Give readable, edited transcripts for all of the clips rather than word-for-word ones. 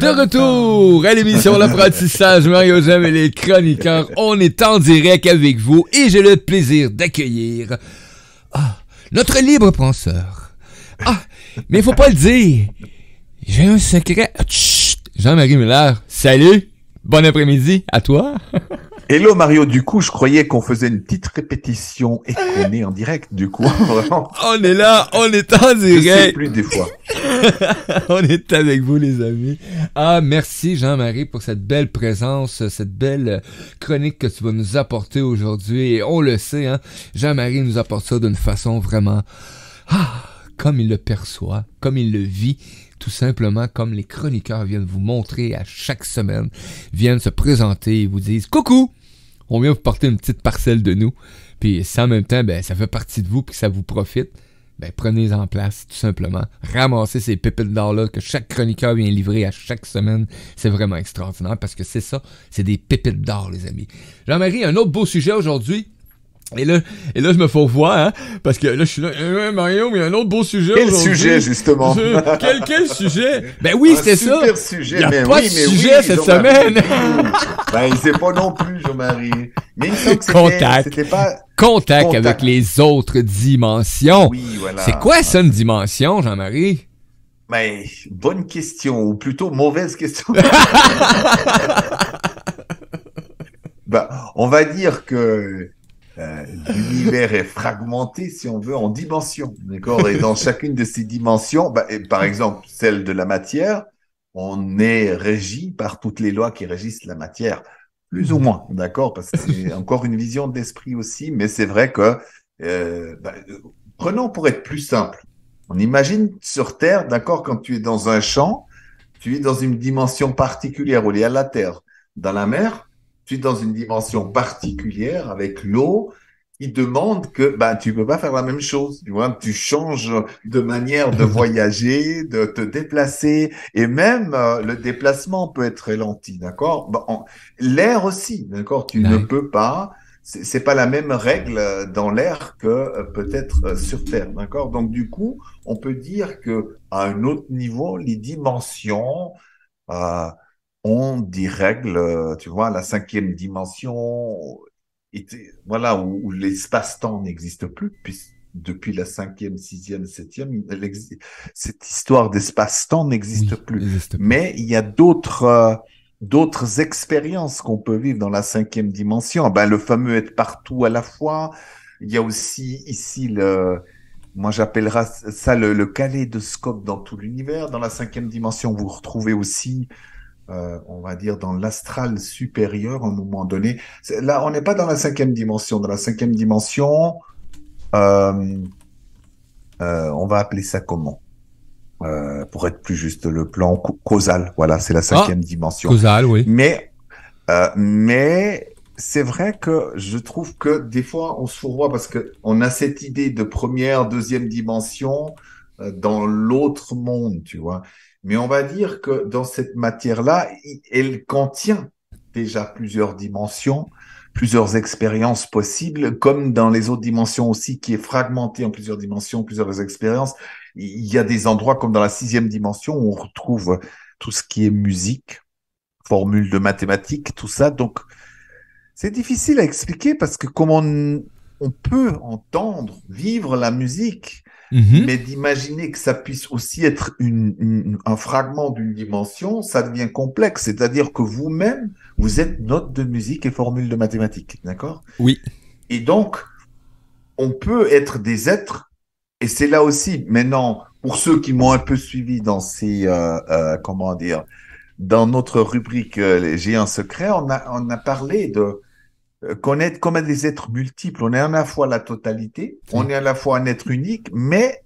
De retour à l'émission L'apprentissage, Mario Jem et les chroniqueurs. On est en direct avec vous et j'ai le plaisir d'accueillir notre libre penseur. Mais il faut pas le dire. J'ai un secret. Chut, Jean-Marie Muller, salut. Bon après-midi à toi. Hello Mario, du coup, je croyais qu'on faisait une petite répétition et qu'on est en direct, du coup, vraiment. On est là, on est en direct. Je sais plus des fois. On est avec vous, les amis. Merci Jean-Marie pour cette belle présence, cette belle chronique que tu vas nous apporter aujourd'hui. Et on le sait, hein, Jean-Marie nous apporte ça d'une façon vraiment, comme il le perçoit, comme il le vit. Tout simplement comme les chroniqueurs viennent vous montrer à chaque semaine, viennent se présenter et vous disent « Coucou! On vient vous porter une petite parcelle de nous. » Puis ça, en même temps, ça fait partie de vous puis que ça vous profite. Prenez en place, tout simplement. Ramassez ces pépites d'or-là que chaque chroniqueur vient livrer à chaque semaine. C'est vraiment extraordinaire parce que c'est ça, c'est des pépites d'or, les amis. Jean-Marie, un autre beau sujet aujourd'hui. Et là, je me fais voir, hein, parce que là, je suis là, Mario, mais il y a un autre beau sujet Quel aujourd'hui. sujet, justement? Quel sujet? Ben oui, c'était ça. Super sujet, il y a mais pas oui, de mais sujet oui, cette Jean-Marie. semaine. Il sait pas non plus, Jean-Marie. Mais il semble que c'était pas... Contact avec les autres dimensions. Oui, voilà. C'est quoi ça, une dimension, Jean-Marie? Mais, bonne question, ou plutôt mauvaise question. On va dire que l'univers est fragmenté, si on veut, en dimensions, d'accord? Et dans chacune de ces dimensions, par exemple, celle de la matière, on est régi par toutes les lois qui régissent la matière, plus ou moins, d'accord? Parce que c'est encore une vision de l'esprit aussi, mais c'est vrai que, prenons pour être plus simple. On imagine sur Terre, d'accord, quand tu es dans un champ, tu es dans une dimension particulière où il y a la Terre. Dans la mer, tu es dans une dimension particulière avec l'eau qui demande que tu peux pas faire la même chose. Tu vois, tu changes de manière de voyager, de te déplacer, et même le déplacement peut être ralenti, d'accord? L'air aussi, d'accord? Tu ne peux pas. C'est pas la même règle dans l'air que peut-être sur Terre, d'accord? Donc du coup, on peut dire que à un autre niveau, les dimensions ont des règles, tu vois, la 5e dimension, voilà, où l'espace-temps n'existe plus, puis depuis la 5e, 6e, 7e, cette histoire d'espace-temps n'existe plus. Mais il y a d'autres expériences qu'on peut vivre dans la 5e dimension. Le fameux être partout à la fois. Il y a aussi ici moi j'appellerais ça le kaléidoscope dans tout l'univers. Dans la 5e dimension, vous retrouvez aussi on va dire dans l'astral supérieur à un moment donné. Là, on n'est pas dans la 5e dimension. Dans la 5e dimension, on va appeler ça comment pour être plus juste, le plan causal. Voilà, c'est la 5e dimension. Causal, oui. Mais c'est vrai que je trouve que des fois, on se fourvoie parce que on a cette idée de première, 2e dimension dans l'autre monde, tu vois. Mais on va dire que dans cette matière-là, elle contient déjà plusieurs dimensions, plusieurs expériences possibles, comme dans les autres dimensions aussi, qui est fragmentée en plusieurs dimensions, plusieurs expériences. Il y a des endroits comme dans la 6e dimension où on retrouve tout ce qui est musique, formules de mathématiques, tout ça. Donc, c'est difficile à expliquer parce que comme on peut entendre, vivre la musique, mais d'imaginer que ça puisse aussi être un fragment d'une dimension, ça devient complexe. C'est-à-dire que vous-même, vous êtes note de musique et formule de mathématiques, d'accord? Oui. Et donc, on peut être des êtres, et c'est là aussi, maintenant, pour ceux qui m'ont un peu suivi dans ces, comment dire, dans notre rubrique J'ai un secret, on a parlé de connaître comme des êtres multiples. On est à la fois la totalité, on est à la fois un être unique, mais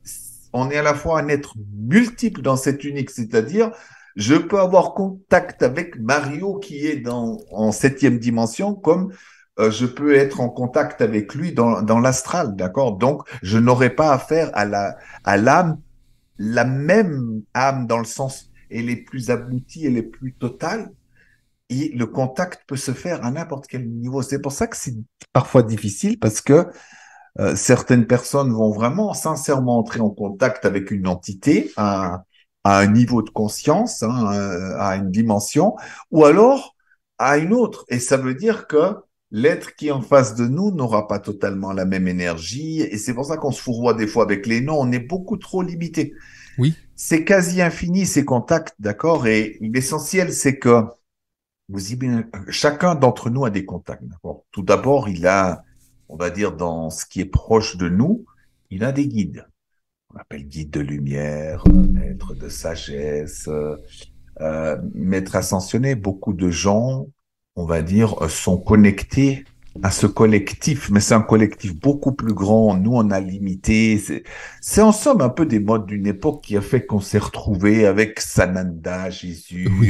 on est à la fois un être multiple dans cet unique. C'est-à-dire, je peux avoir contact avec Mario qui est en 7e dimension, comme je peux être en contact avec lui dans l'astral, d'accord? Donc, je n'aurai pas affaire à l'âme, la même âme dans le sens, elle est plus aboutie, elle est plus totale. Et le contact peut se faire à n'importe quel niveau. C'est pour ça que c'est parfois difficile parce que certaines personnes vont vraiment sincèrement entrer en contact avec une entité, à un niveau de conscience, hein, à une dimension, ou alors à une autre. Et ça veut dire que l'être qui est en face de nous n'aura pas totalement la même énergie. Et c'est pour ça qu'on se fourvoie des fois avec les noms. On est beaucoup trop limité. Oui. C'est quasi infini ces contacts, d'accord? Et l'essentiel, c'est que chacun d'entre nous a des contacts, d'accord? Tout d'abord, il a, on va dire, dans ce qui est proche de nous, il a des guides. On appelle guide de lumière, maître de sagesse, maître ascensionné. Beaucoup de gens, on va dire, sont connectés à ce collectif, mais c'est un collectif beaucoup plus grand. Nous, on a limité. C'est en somme un peu des modes d'une époque qui a fait qu'on s'est retrouvé avec Sananda, Jésus, Oui.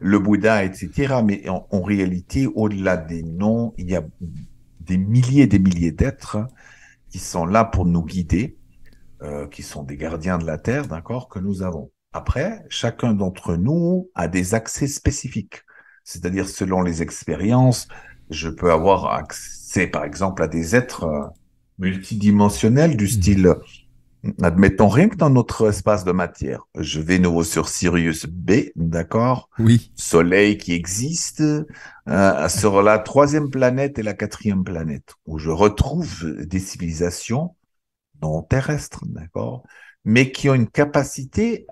le Bouddha, etc. Mais en réalité, au-delà des noms, il y a des milliers d'êtres qui sont là pour nous guider, qui sont des gardiens de la Terre, d'accord, que nous avons. Après, chacun d'entre nous a des accès spécifiques. C'est-à-dire, selon les expériences, je peux avoir accès, par exemple, à des êtres multidimensionnels du Mhm. style, admettons, rien que dans notre espace de matière. Je vais nouveau sur Sirius B, d'accord? Oui. Soleil qui existe, sur la troisième planète et la quatrième planète, où je retrouve des civilisations non terrestres, d'accord? Mais qui ont une capacité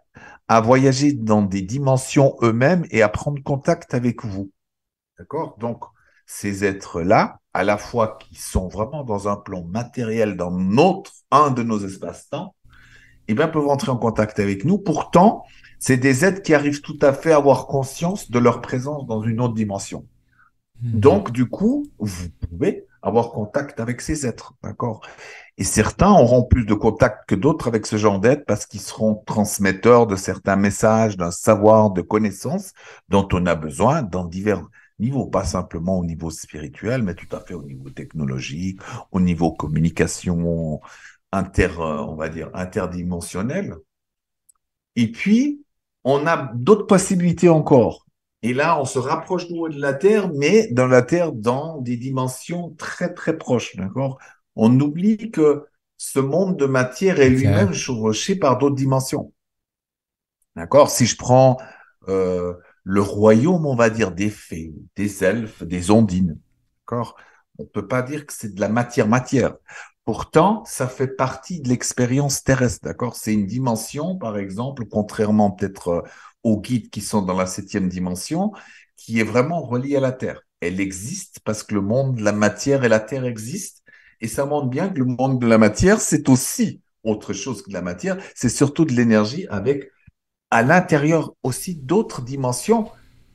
à voyager dans des dimensions eux-mêmes et à prendre contact avec vous, d'accord? Donc, ces êtres-là, à la fois qui sont vraiment dans un plan matériel, dans un de nos espaces-temps, eh bien, peuvent entrer en contact avec nous. Pourtant, c'est des êtres qui arrivent tout à fait à avoir conscience de leur présence dans une autre dimension. Mhm. Donc, du coup, vous pouvez avoir contact avec ces êtres, d'accord? Et certains auront plus de contact que d'autres avec ce genre d'être parce qu'ils seront transmetteurs de certains messages, d'un savoir, de connaissances dont on a besoin dans divers niveaux, pas simplement au niveau spirituel, mais tout à fait au niveau technologique, au niveau communication on va dire, interdimensionnel. Et puis, on a d'autres possibilités encore. Et là, on se rapproche du haut de la Terre, mais dans la Terre, dans des dimensions très, très proches, d'accord? On oublie que ce monde de matière est Matière. lui-même chevauché par d'autres dimensions, d'accord? Si je prends euh, le royaume, on va dire, des fées, des elfes, des ondines, d'accord? On peut pas dire que c'est de la matière-matière. Pourtant, ça fait partie de l'expérience terrestre, d'accord? C'est une dimension, par exemple, contrairement peut-être aux guides qui sont dans la septième dimension, qui est vraiment reliée à la Terre. Elle existe parce que le monde de la matière et la Terre existent, et ça montre bien que le monde de la matière, c'est aussi autre chose que de la matière, c'est surtout de l'énergie avec à l'intérieur aussi d'autres dimensions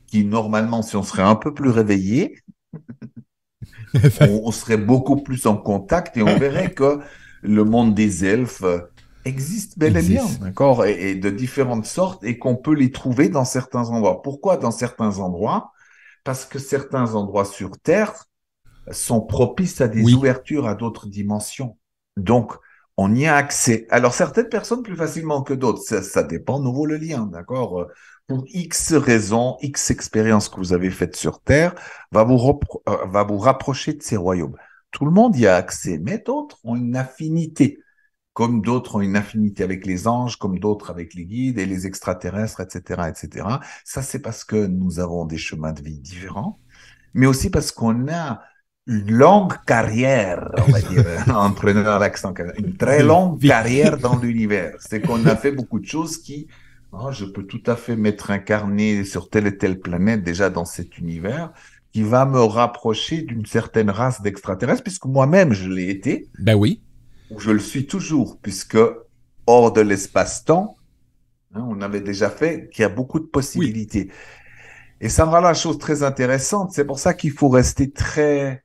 qui, normalement, si on serait un peu plus réveillé, on serait beaucoup plus en contact et on verrait que le monde des elfes existe bel et bien, Existe. d'accord, et de différentes sortes et qu'on peut les trouver dans certains endroits. Pourquoi dans certains endroits? Parce que certains endroits sur Terre sont propices à des Oui. ouvertures à d'autres dimensions. Donc, on y a accès. Alors, certaines personnes plus facilement que d'autres. Ça dépend, nouveau le lien, d'accord? Pour X raisons, X expériences que vous avez faites sur Terre, va vous rapprocher de ces royaumes. Tout le monde y a accès, mais d'autres ont une affinité, comme d'autres ont une affinité avec les anges, comme d'autres avec les guides et les extraterrestres, etc., etc. Ça, c'est parce que nous avons des chemins de vie différents, mais aussi parce qu'on a une longue carrière, on va dire, en prenant l'accent, une très De longue vie. carrière dans l'univers. C'est qu'on a fait beaucoup de choses qui, je peux tout à fait m'être incarné sur telle et telle planète déjà dans cet univers, qui va me rapprocher d'une certaine race d'extraterrestres, puisque moi-même je l'ai été, Ben oui. ou je le suis toujours, puisque hors de l'espace-temps, on avait déjà fait qu'il y a beaucoup de Oui. possibilités. Et ça rend la chose très intéressante. C'est pour ça qu'il faut rester très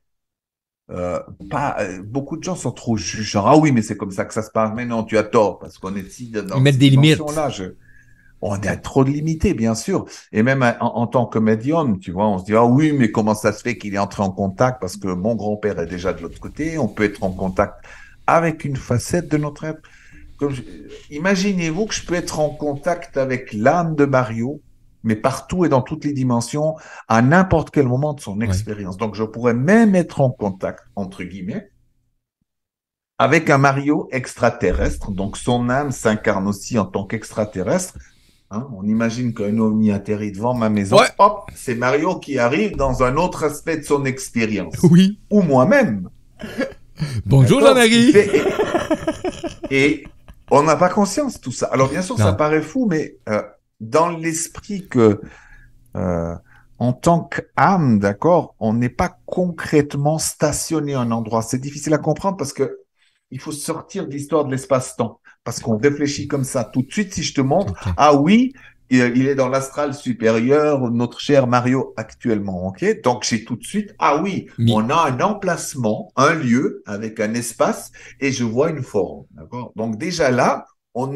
euh, pas, beaucoup de gens sont trop jugeants. Ah oui, mais c'est comme ça que ça se passe. Mais non, tu as tort, parce qu'on est ici Ils dans mettent ces des limites. dimensions-là. On est trop limité, bien sûr. Et même en tant que médium, tu vois, on se dit, ah oui, mais comment ça se fait qu'il est entré en contact? Parce que mon grand-père est déjà de l'autre côté. On peut être en contact avec une facette de notre être. Imaginez-vous que je peux être en contact avec l'âme de Mario, mais partout et dans toutes les dimensions, à n'importe quel moment de son Oui. expérience. Donc, je pourrais même être en contact, entre guillemets, avec un Mario extraterrestre. Donc, son âme s'incarne aussi en tant qu'extraterrestre Hein. On imagine qu'un ovni atterrit devant ma maison. Ouais, Hop, c'est Mario qui arrive dans un autre aspect de son expérience. oui. Ou moi-même. Bonjour D'accord? Ce qui Jean-Marie. fait... Et on n'a pas conscience de tout ça. Alors, bien sûr, ça Non. paraît fou, mais dans l'esprit que, euh, en tant qu'âme, d'accord, on n'est pas concrètement stationné à un endroit. C'est difficile à comprendre parce que il faut sortir de l'histoire de l'espace-temps. Parce qu'on réfléchit comme ça. Tout de suite, si je te montre, Ok. ah oui, il est dans l'astral supérieur, notre cher Mario actuellement, ok? Donc, j'ai tout de suite, ah oui, Mi. on a un emplacement, un lieu avec un espace et je vois une forme, d'accord? Donc, déjà là, on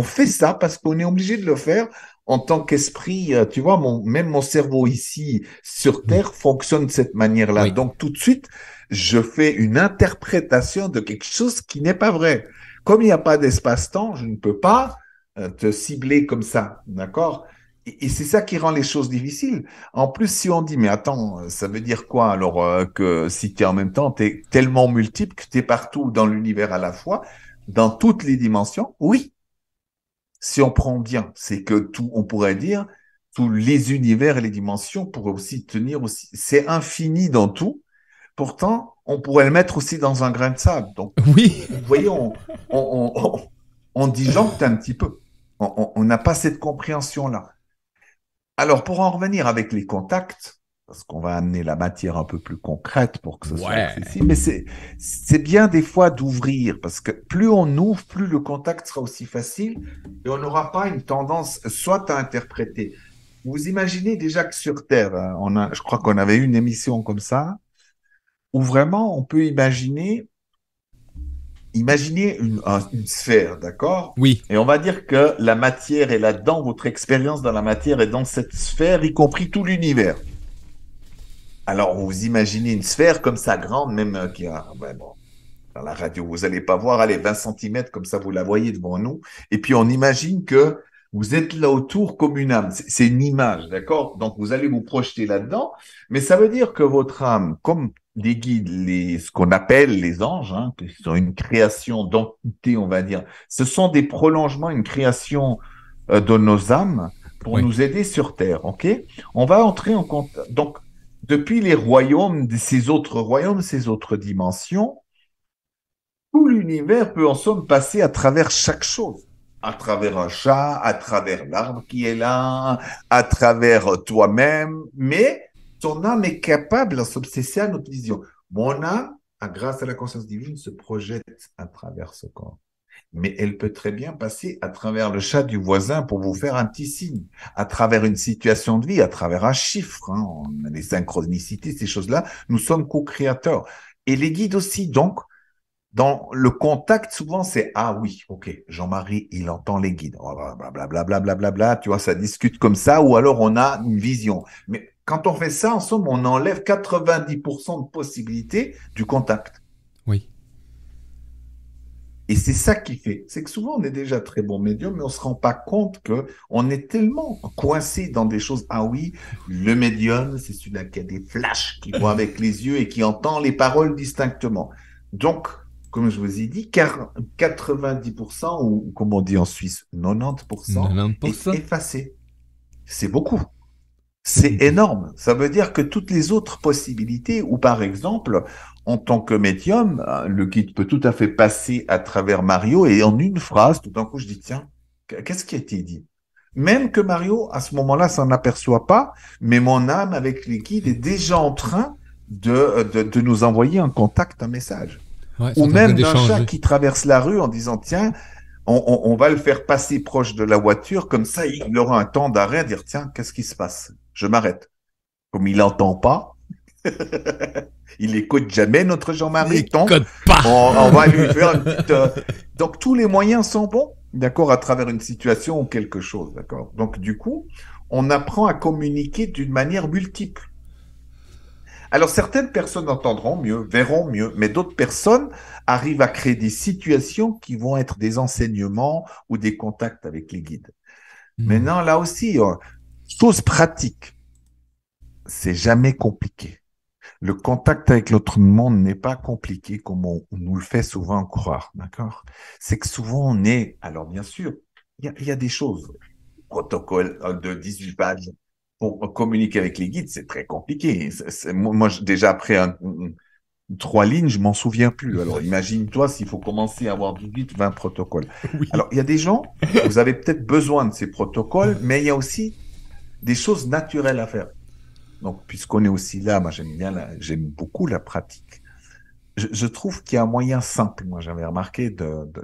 fait ça parce qu'on est obligé de le faire en tant qu'esprit. Tu vois, même mon cerveau ici sur Oui. Terre fonctionne de cette manière-là. Oui. Donc, tout de suite, je fais une interprétation de quelque chose qui n'est pas vrai. Comme il n'y a pas d'espace-temps, je ne peux pas te cibler comme ça, d'accord? Et c'est ça qui rend les choses difficiles. En plus, si on dit, mais attends, ça veut dire quoi alors que si tu es en même temps, tu es tellement multiple que tu es partout dans l'univers à la fois, dans toutes les dimensions? Oui, si on prend bien, c'est que tout, on pourrait dire, tous les univers et les dimensions pourraient aussi tenir aussi. C'est infini dans tout. Pourtant, on pourrait le mettre aussi dans un grain de sable. Donc, Oui. vous voyez, on disjoncte un petit peu. On n'a pas cette compréhension-là. Alors, pour en revenir avec les contacts, parce qu'on va amener la matière un peu plus concrète pour que ce soit Ouais. accessible, mais c'est bien des fois d'ouvrir, parce que plus on ouvre, plus le contact sera aussi facile et on n'aura pas une tendance soit à interpréter. Vous imaginez déjà que sur Terre, hein, je crois qu'on avait eu une émission comme ça, où vraiment on peut imaginer une sphère, d'accord? Oui. Et on va dire que la matière est là-dedans, votre expérience dans la matière est dans cette sphère, y compris tout l'univers. Alors, vous imaginez une sphère comme ça, grande, même qui a, ouais, bon, dans la radio, vous n'allez pas voir, allez, 20 centimètres, comme ça, vous la voyez devant nous. Et puis, on imagine que vous êtes là autour comme une âme. C'est une image, d'accord? Donc, vous allez vous projeter là-dedans. Mais ça veut dire que votre âme, comme les guides, ce qu'on appelle les anges, hein, qui sont une création d'entité, on va dire, ce sont des prolongements, une création de nos âmes pour Oui. nous aider sur Terre, ok? On va entrer en contact. Donc, depuis les royaumes, ces autres royaumes, ces autres dimensions, tout l'univers peut en somme passer à travers chaque chose. À travers un chat, à travers l'arbre qui est là, à travers toi-même. Mais ton âme est capable, en somme, c'est ça notre vision. Mon âme, grâce à la conscience divine, se projette à travers ce corps. Mais elle peut très bien passer à travers le chat du voisin pour vous faire un petit signe, à travers une situation de vie, à travers un chiffre, hein, on a les synchronicités, ces choses-là. Nous sommes co-créateurs. Et les guides aussi, donc, dans le contact, souvent, c'est ah oui, ok, Jean-Marie, il entend les guides. Oh, blablabla, blablabla, tu vois, ça discute comme ça, ou alors on a une vision. Mais quand on fait ça, en somme, on enlève 90% de possibilités du contact. Oui. Et c'est ça qui fait. C'est que souvent, on est déjà très bon médium, mais on ne se rend pas compte que on est tellement coincé dans des choses. Ah oui, le médium, c'est celui-là qui a des flashs, qui voit avec les yeux et qui entend les paroles distinctement. Donc, comme je vous ai dit, 90%, ou comme on dit en Suisse, 90% est 90%. effacé. C'est beaucoup. C'est énorme. Ça veut dire que toutes les autres possibilités, ou par exemple, en tant que médium, le guide peut tout à fait passer à travers Mario et en une phrase, tout d'un coup, je dis, tiens, qu'est-ce qui a été dit? Même que Mario, à ce moment-là, s'en aperçoit pas, mais mon âme avec les guides est déjà en train de nous envoyer un contact, un message. Ouais, ils Ou sont en train même d'un chat d'échanger. qui traverse la rue en disant, tiens, on va le faire passer proche de la voiture, comme ça, il aura un temps d'arrêt, dire, tiens, qu'est-ce qui se passe? Je m'arrête. Comme il n'entend pas, il écoute jamais notre Jean-Marie, donc Écoute pas. on va lui faire une petite... Donc tous les moyens sont bons, d'accord, à travers une situation ou quelque chose, d'accord. Donc du coup, on apprend à communiquer d'une manière multiple. Alors certaines personnes entendront mieux, verront mieux, mais d'autres personnes arrivent à créer des situations qui vont être des enseignements ou des contacts avec les guides. Hmm. Maintenant, là aussi, chose pratique, c'est jamais compliqué. Le contact avec l'autre monde n'est pas compliqué comme on nous le fait souvent croire, d'accord? C'est que souvent on est, alors bien sûr, il y a des choses. protocole de 18 pages pour communiquer avec les guides, c'est très compliqué. Moi, déjà après 3 lignes, je m'en souviens plus. Alors, imagine-toi s'il faut commencer à avoir 18, 20 protocoles. Oui. Alors, il y a des gens, vous avez peut-être besoin de ces protocoles, mais il y a aussi des choses naturelles à faire. Donc, puisqu'on est aussi là, moi, j'aime beaucoup la pratique. Je trouve qu'il y a un moyen simple, moi, j'avais remarqué,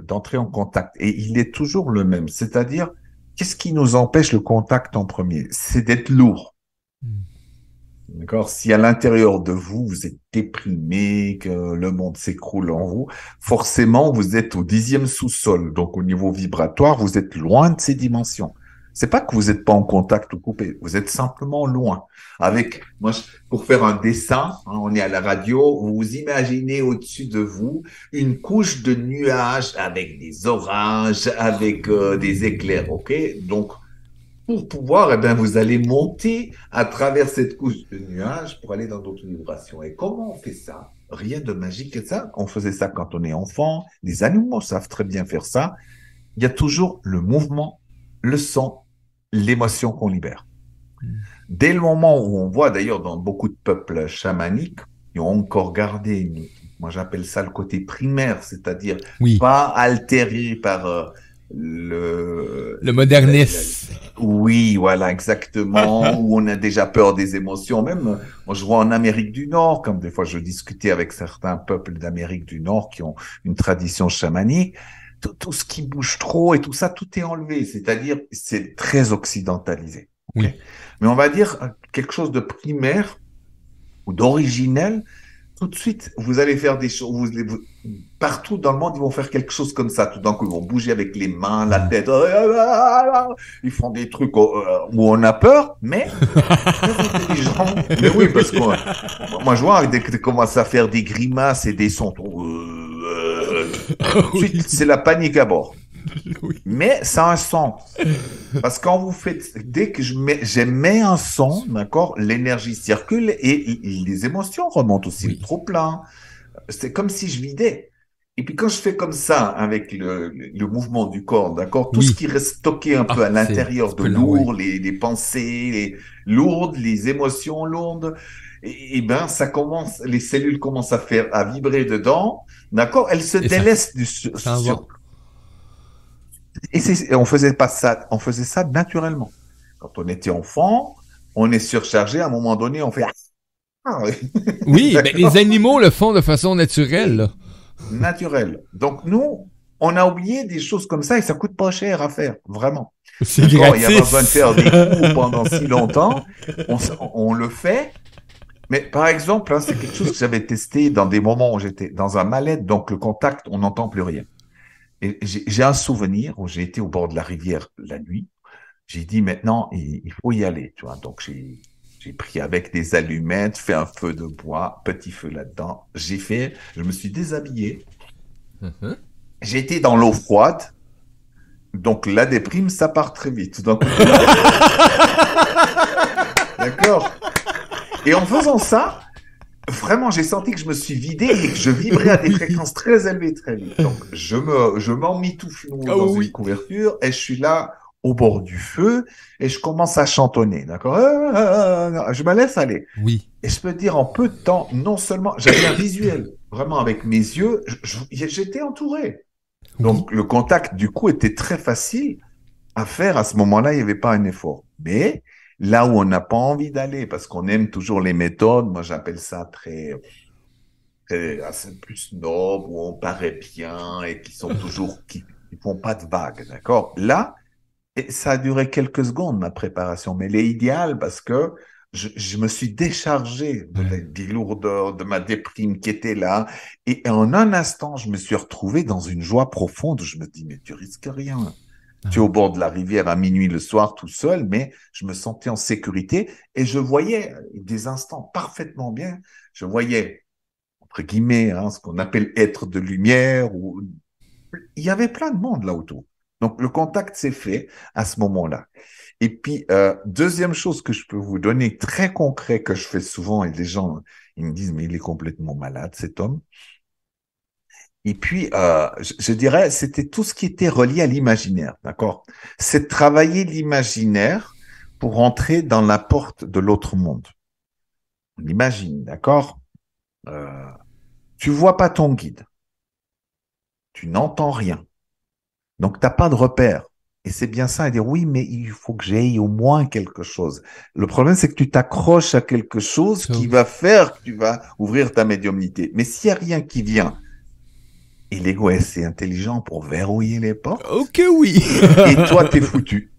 d'entrer en contact. Et il est toujours le même. C'est-à-dire, qu'est-ce qui nous empêche le contact en premier? C'est d'être lourd. D'accord? Si à l'intérieur de vous, vous êtes déprimé, que le monde s'écroule en vous, forcément, vous êtes au 10e sous-sol. Donc, au niveau vibratoire, vous êtes loin de ces dimensions. C'est pas que vous n'êtes pas en contact ou coupé. Vous êtes simplement loin. Pour faire un dessin, hein, on est à la radio, vous imaginez au-dessus de vous une couche de nuages avec des orages, avec des éclairs, ok? Donc, pour pouvoir, eh bien, vous allez monter à travers cette couche de nuages pour aller dans d'autres vibrations. Et comment on fait ça? Rien de magique que ça. On faisait ça quand on est enfant. Les animaux savent très bien faire ça. Il y a toujours le mouvement, le son, l'émotion qu'on libère. Dès le moment où on voit, d'ailleurs, dans beaucoup de peuples chamaniques, qui ont encore gardé, moi j'appelle ça le côté primaire, c'est-à-dire Oui. pas altéré par le, Le la- modernisme. oui, voilà, exactement, où on a déjà peur des émotions. Même, moi, je vois en Amérique du Nord, comme des fois je discutais avec certains peuples d'Amérique du Nord qui ont une tradition chamanique, tout ce qui bouge trop et tout ça, tout est enlevé. C'est-à-dire, c'est très occidentalisé. Ok. Oui. Mais on va dire quelque chose de primaire ou d'originel. Tout de suite, vous allez faire des choses. Partout dans le monde, ils vont faire quelque chose comme ça. Tout d'un coup, ils vont bouger avec les mains, la tête. Ils font des trucs où on a peur, mais très intelligent. Mais oui, parce que moi, je vois, dès que tu commences à faire des grimaces et des sons, tout de suite, Oui. c'est la panique à bord. Oui. Mais ça a un sens. Parce que quand vous faites, dès que j'émets un son, d'accord, l'énergie circule et les émotions remontent aussi, le Oui. trop-plein. C'est comme si je vidais. Et puis quand je fais comme ça, avec le mouvement du corps, d'accord, tout ce Oui. qui reste stocké un peu Ah, à c'est l'intérieur tu de peux l'envoyer. lourd, les pensées lourdes, les émotions lourdes, et ben ça commence, les cellules commencent à vibrer dedans, d'accord, elles se Et ça, délaissent ça va. et on faisait ça naturellement. Quand on était enfant, on est surchargé, à un moment donné, on fait ah, Oui, ben les d'accord, animaux le font de façon naturelle, là. oui, naturel. Donc nous, on a oublié des choses comme ça et ça coûte pas cher à faire, vraiment. C'est D'accord, il n'y a pas besoin de gratis. faire des cours pendant si longtemps. On le fait. Mais par exemple, hein, c'est quelque chose que j'avais testé dans des moments où j'étais dans un mal-être, donc le contact, on n'entend plus rien. Et j'ai un souvenir où j'ai été au bord de la rivière la nuit. J'ai dit maintenant, il faut y aller, tu vois. Donc j'ai pris avec des allumettes, fait un feu de bois, petit feu là-dedans. Je me suis déshabillé. J'ai été dans l'eau froide. Donc la déprime, ça part très vite. D'un coup, d'accord. Et en faisant ça, vraiment, j'ai senti que je me suis vidé et que je vibrais à des Oui. fréquences très élevées très vite. Donc, je m'emmitoufle Oh dans une oui. couverture et je suis là au bord du feu et je commence à chantonner, d'accord? Je me laisse aller. Oui. Et je peux te dire, en peu de temps, non seulement, j'avais un visuel, vraiment avec mes yeux, j'étais entouré. Oui. Donc, le contact, du coup, était très facile à faire. À ce moment-là, il n'y avait pas un effort. Mais là où on n'a pas envie d'aller, parce qu'on aime toujours les méthodes, moi j'appelle ça assez plus noble, où on paraît bien et qui font pas de vagues, d'accord? Là, et ça a duré quelques secondes, ma préparation, mais elle est idéale parce que je me suis déchargé Ouais. des lourdeurs, de ma déprime qui était là. Et en un instant, je me suis retrouvé dans une joie profonde. Je me dis, mais tu risques rien. Tu es au Ah. bord de la rivière à minuit le soir tout seul, mais je me sentais en sécurité et je voyais des instants parfaitement bien. Je voyais, entre guillemets, hein, ce qu'on appelle être de lumière. Il y avait plein de monde là autour. Donc le contact s'est fait à ce moment-là. Et puis, deuxième chose que je peux vous donner, très concret, que je fais souvent, et les gens, ils me disent, mais il est complètement malade, cet homme. Et puis, je dirais, c'était tout ce qui était relié à l'imaginaire, d'accord? C'est de travailler l'imaginaire pour entrer dans la porte de l'autre monde. On imagine, d'accord? Euh, Tu vois pas ton guide, tu n'entends rien, donc t'as pas de repère. Et c'est bien ça, à dire oui, mais il faut que j'aie au moins quelque chose. Le problème, c'est que tu t'accroches à quelque chose Ça, qui oui. va faire que tu vas ouvrir ta médiumnité. Mais s'il n'y a rien qui vient, et l'ego est assez intelligent pour verrouiller les portes, Ok, oui. et toi, t'es foutu.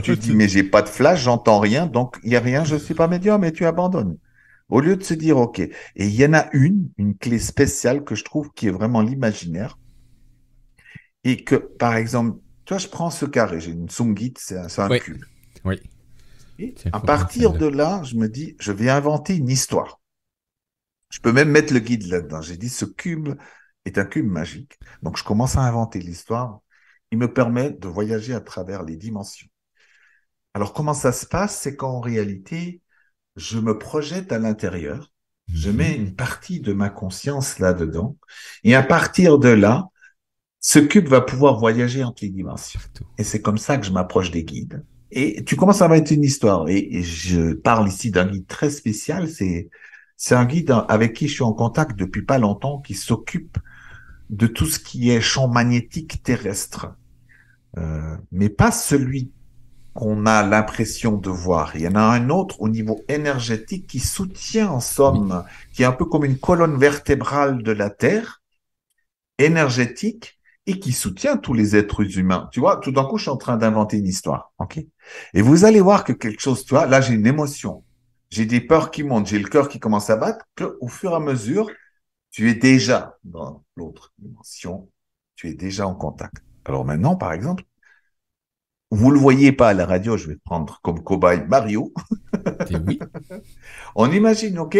Tu dis, mais j'ai pas de flash, j'entends rien, donc il y a rien, je suis pas médium, et tu abandonnes. Au lieu de se dire, OK. Et il y en a une clé spéciale que je trouve qui est vraiment l'imaginaire, et que, par exemple, toi, je prends ce carré, j'ai une Sungit, c'est un Oui, cube. oui. Et Tiens, à faut prendre partir celle-là. de là, je me dis, je vais inventer une histoire. Je peux même mettre le guide là-dedans. J'ai dit, ce cube est un cube magique. Donc, je commence à inventer l'histoire. Il me permet de voyager à travers les dimensions. Alors, comment ça se passe? C'est qu'en réalité, je me projette à l'intérieur. Je Mhm. mets une partie de ma conscience là-dedans. Et à partir de là, ce cube va pouvoir voyager entre les dimensions. Partout. Et c'est comme ça que je m'approche des guides. Et tu commences à mettre une histoire. Et je parle ici d'un guide très spécial. C'est un guide avec qui je suis en contact depuis pas longtemps, qui s'occupe de tout ce qui est champ magnétique terrestre. Mais pas celui qu'on a l'impression de voir. Il y en a un autre au niveau énergétique qui soutient en Oui. somme, qui est un peu comme une colonne vertébrale de la Terre, énergétique, et qui soutient tous les êtres humains. Tu vois, tout d'un coup, je suis en train d'inventer une histoire. OK? Et vous allez voir que quelque chose, tu vois, là, j'ai une émotion. J'ai des peurs qui montent, j'ai le cœur qui commence à battre, que au fur et à mesure, tu es déjà dans l'autre dimension, tu es déjà en contact. Alors maintenant, par exemple, vous le voyez pas à la radio, je vais prendre comme cobaye Mario. T'es oui. On imagine, OK?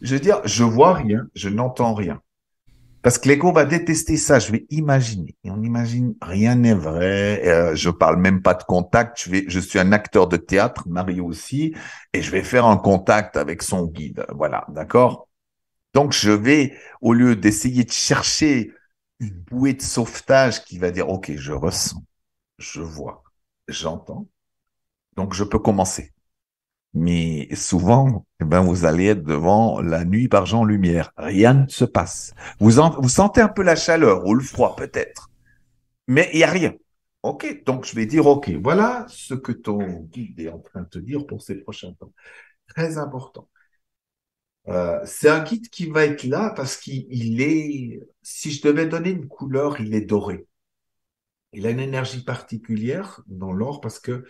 Je veux dire, je vois rien, je n'entends rien. Parce que l'ego va détester ça. Je vais imaginer. Et on imagine, rien n'est vrai. Je parle même pas de contact. Je suis un acteur de théâtre, Mario aussi, et je vais faire un contact avec son guide. Voilà, d'accord? Donc, je vais, au lieu d'essayer de chercher une bouée de sauvetage qui va dire, OK, je ressens, je vois, j'entends, donc je peux commencer. Mais souvent, eh ben, vous allez être devant la nuit par Jean Lumière. Rien ne se passe. Vous sentez un peu la chaleur ou le froid peut-être, mais il n'y a rien. OK, donc je vais dire, OK, voilà ce que ton guide est en train de te dire pour ces prochains temps. Très important. C'est un guide qui va être là parce qu'il est, si je devais donner une couleur, il est doré. Il a une énergie particulière dans l'or parce que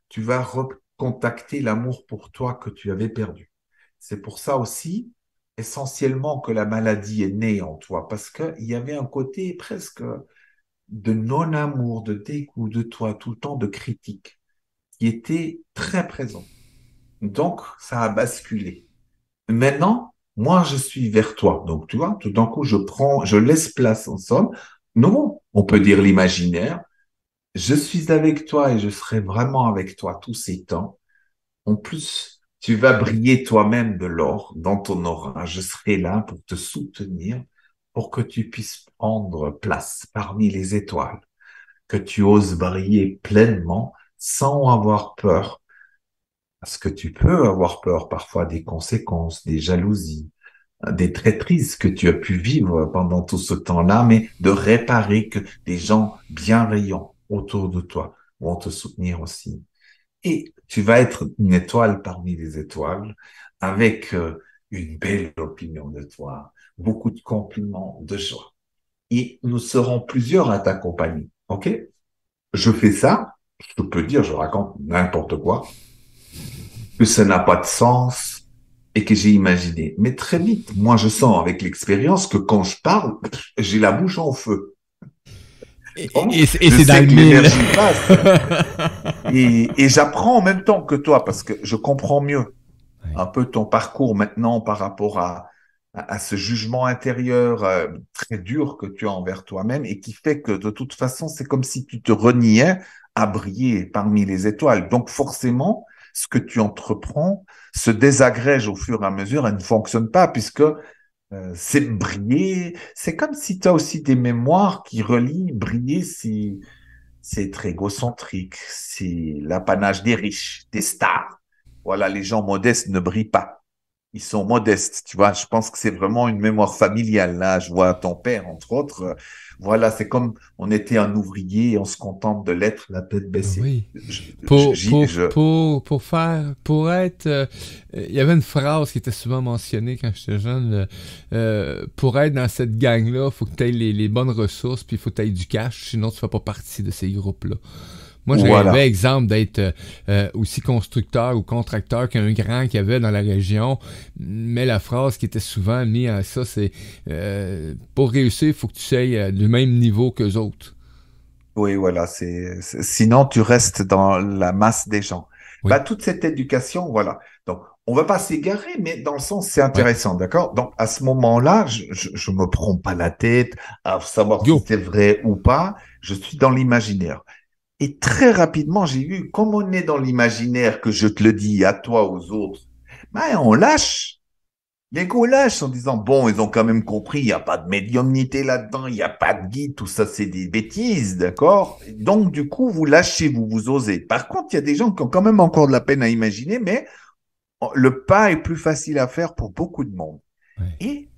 tu vas recontacter l'amour pour toi que tu avais perdu. C'est pour ça aussi, essentiellement, que la maladie est née en toi, parce qu'il y avait un côté presque de non-amour, de dégoût de toi, tout le temps de critique, qui était très présent. Donc, ça a basculé. Maintenant, moi, je suis vers toi. Donc, tu vois, tout d'un coup, je laisse place en somme. Non, on peut dire l'imaginaire. Je suis avec toi et je serai vraiment avec toi tous ces temps. En plus, tu vas briller toi-même de l'or dans ton aura. Je serai là pour te soutenir, pour que tu puisses prendre place parmi les étoiles, que tu oses briller pleinement sans avoir peur. Parce que tu peux avoir peur parfois des conséquences, des jalousies, des traîtrises que tu as pu vivre pendant tout ce temps-là, mais de réparer que des gens bienveillants autour de toi vont te soutenir aussi. Et tu vas être une étoile parmi les étoiles avec une belle opinion de toi, beaucoup de compliments, de joie. Et nous serons plusieurs à t'accompagner. OK? Je fais ça, je peux dire, je raconte n'importe quoi, que ça n'a pas de sens et que j'ai imaginé. Mais très vite, moi, je sens avec l'expérience que quand je parle, j'ai la bouche en feu. Donc, Et je c'est dans sais le que mille. l'énergie passe et j'apprends en même temps que toi parce que je comprends mieux Ouais. un peu ton parcours maintenant par rapport à ce jugement intérieur très dur que tu as envers toi-même et qui fait que de toute façon, c'est comme si tu te reniais à briller parmi les étoiles. Donc forcément, ce que tu entreprends se désagrège au fur et à mesure et ne fonctionne pas puisque C'est briller. C'est comme si tu as aussi des mémoires qui relient. Briller, c'est être égocentrique. C'est l'apanage des riches, des stars. Voilà, les gens modestes ne brillent pas. Ils sont modestes, tu vois. Je pense que c'est vraiment une mémoire familiale. Là, je vois ton père, entre autres. Voilà, c'est comme on était un ouvrier et on se contente de l'être, la tête baissée. Oui. Pour faire, pour être, il y avait une phrase qui était souvent mentionnée quand j'étais jeune, pour être dans cette gang-là, faut que tu aies les bonnes ressources, puis il faut que tu aies du cash, sinon tu fais pas partie de ces groupes-là. Moi, je rêvais, Voilà. exemple, d'être aussi constructeur ou contracteur qu'un grand qu'il y avait dans la région. Mais la phrase qui était souvent mise à ça, c'est pour réussir, il faut que tu sois du même niveau qu'eux autres. Oui, voilà, sinon tu restes dans la masse des gens. Bah, Oui. toute cette éducation, voilà. Donc, on va pas s'égarer, mais dans le sens, c'est Ouais. intéressant, d'accord? Donc, à ce moment-là, je me prends pas la tête à savoir si Go. c'est vrai ou pas. Je suis dans l'imaginaire. Et très rapidement, j'ai vu, comme on est dans l'imaginaire, que je te le dis à toi, aux autres, ben, on lâche. L'ego lâche en disant, bon, ils ont quand même compris, il n'y a pas de médiumnité là-dedans, il n'y a pas de guide, tout ça, c'est des bêtises, d'accord? Donc, du coup, vous lâchez, vous osez. Par contre, il y a des gens qui ont quand même encore de la peine à imaginer, mais le pas est plus facile à faire pour beaucoup de monde. Ouais. Et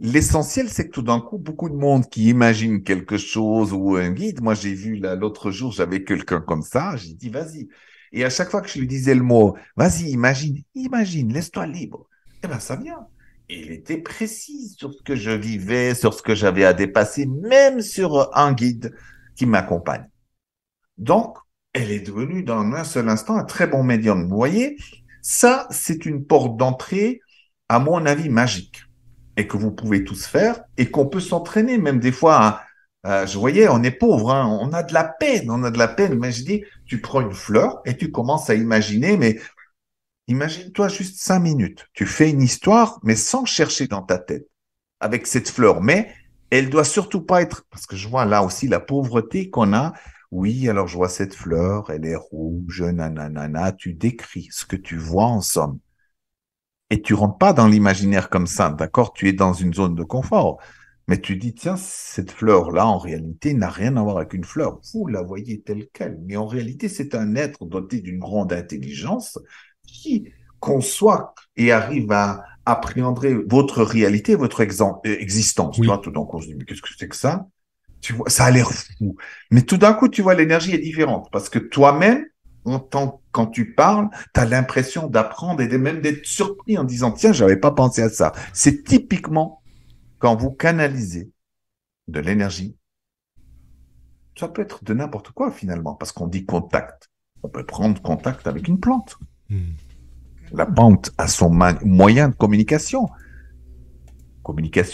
l'essentiel, c'est que tout d'un coup, beaucoup de monde qui imagine quelque chose ou un guide, moi, j'ai vu là, l'autre jour, j'avais quelqu'un comme ça, j'ai dit, vas-y. Et à chaque fois que je lui disais le mot, vas-y, imagine, imagine, laisse-toi libre, eh ben, ça vient. Et il était précis sur ce que je vivais, sur ce que j'avais à dépasser, même sur un guide qui m'accompagne. Donc, elle est devenue dans un seul instant un très bon médium. Vous voyez, ça, c'est une porte d'entrée, à mon avis, magique et que vous pouvez tous faire et qu'on peut s'entraîner même des fois. Hein. Je voyais, on est pauvre, hein, on a de la peine. Mais je dis, tu prends une fleur et tu commences à imaginer, mais imagine-toi juste 5 minutes. Tu fais une histoire, mais sans chercher dans ta tête, avec cette fleur. Mais elle doit surtout pas être, parce que je vois là aussi la pauvreté qu'on a. Oui, alors je vois cette fleur, elle est rouge, nanana, tu décris ce que tu vois en somme. Et tu rentres pas dans l'imaginaire comme ça, d'accord? Tu es dans une zone de confort. Mais tu dis, tiens, cette fleur-là, en réalité, n'a rien à voir avec une fleur. Vous la voyez telle qu'elle. Mais en réalité, c'est un être doté d'une grande intelligence qui conçoit et arrive à appréhender votre réalité, votre existence. Tu vois, Oui. tout d'un coup, on se dit, mais qu'est-ce que c'est que ça? Tu vois, ça a l'air fou. Mais tout d'un coup, tu vois, l'énergie est différente parce que toi-même, quand tu parles, tu as l'impression d'apprendre et même d'être surpris en disant, tiens, j'avais pas pensé à ça. C'est typiquement quand vous canalisez de l'énergie, ça peut être de n'importe quoi finalement, parce qu'on dit contact. On peut prendre contact avec une plante. Hmm. La plante a son moyen de communication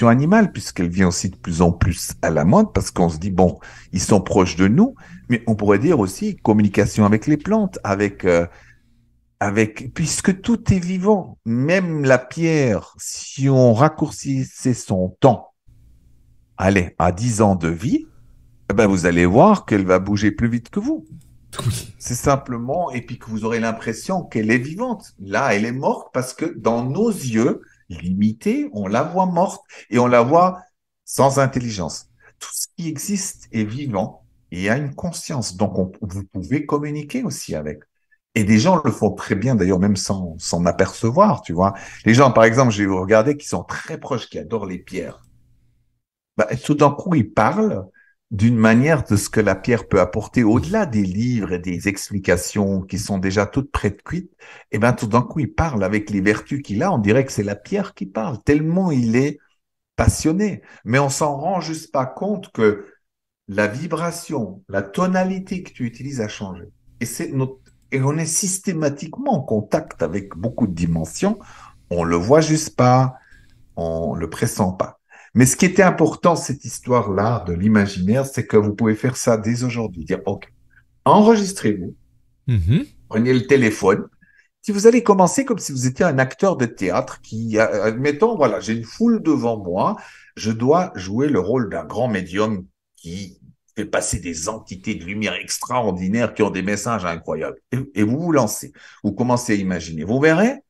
animale, puisqu'elle vient aussi de plus en plus à la mode, parce qu'on se dit, bon, ils sont proches de nous, mais on pourrait dire aussi communication avec les plantes, puisque tout est vivant, même la pierre, si on raccourcissait son temps, allez, à 10 ans de vie, eh ben vous allez voir qu'elle va bouger plus vite que vous. Oui. C'est simplement, et puis que vous aurez l'impression qu'elle est vivante. Là, elle est morte parce que dans nos yeux limités, on la voit morte et on la voit sans intelligence. Tout ce qui existe est vivant et a une conscience. Donc, vous pouvez communiquer aussi avec. Et des gens le font très bien, d'ailleurs, même sans s'en apercevoir, tu vois. Les gens, par exemple, j'ai regardé qui sont très proches, qui adorent les pierres. Bah, tout d'un coup, ils parlent d'une manière de ce que la pierre peut apporter Oui. au-delà des livres et des explications qui sont déjà toutes prêtes cuites. Et ben, tout d'un coup, il parle avec les vertus qu'il a. On dirait que c'est la pierre qui parle, tellement il est passionné. Mais on s'en rend juste pas compte que la vibration, la tonalité que tu utilises a changé. Et on est systématiquement en contact avec beaucoup de dimensions. On le voit juste pas, on le pressent pas. Mais ce qui était important, cette histoire-là de l'imaginaire, c'est que vous pouvez faire ça dès aujourd'hui. Dire, OK, enregistrez-vous, Mhm. prenez le téléphone. Si vous allez commencer comme si vous étiez un acteur de théâtre qui, admettons, voilà, j'ai une foule devant moi, je dois jouer le rôle d'un grand médium qui fait passer des entités de lumière extraordinaires qui ont des messages incroyables. Et vous vous lancez, vous commencez à imaginer. Vous verrez,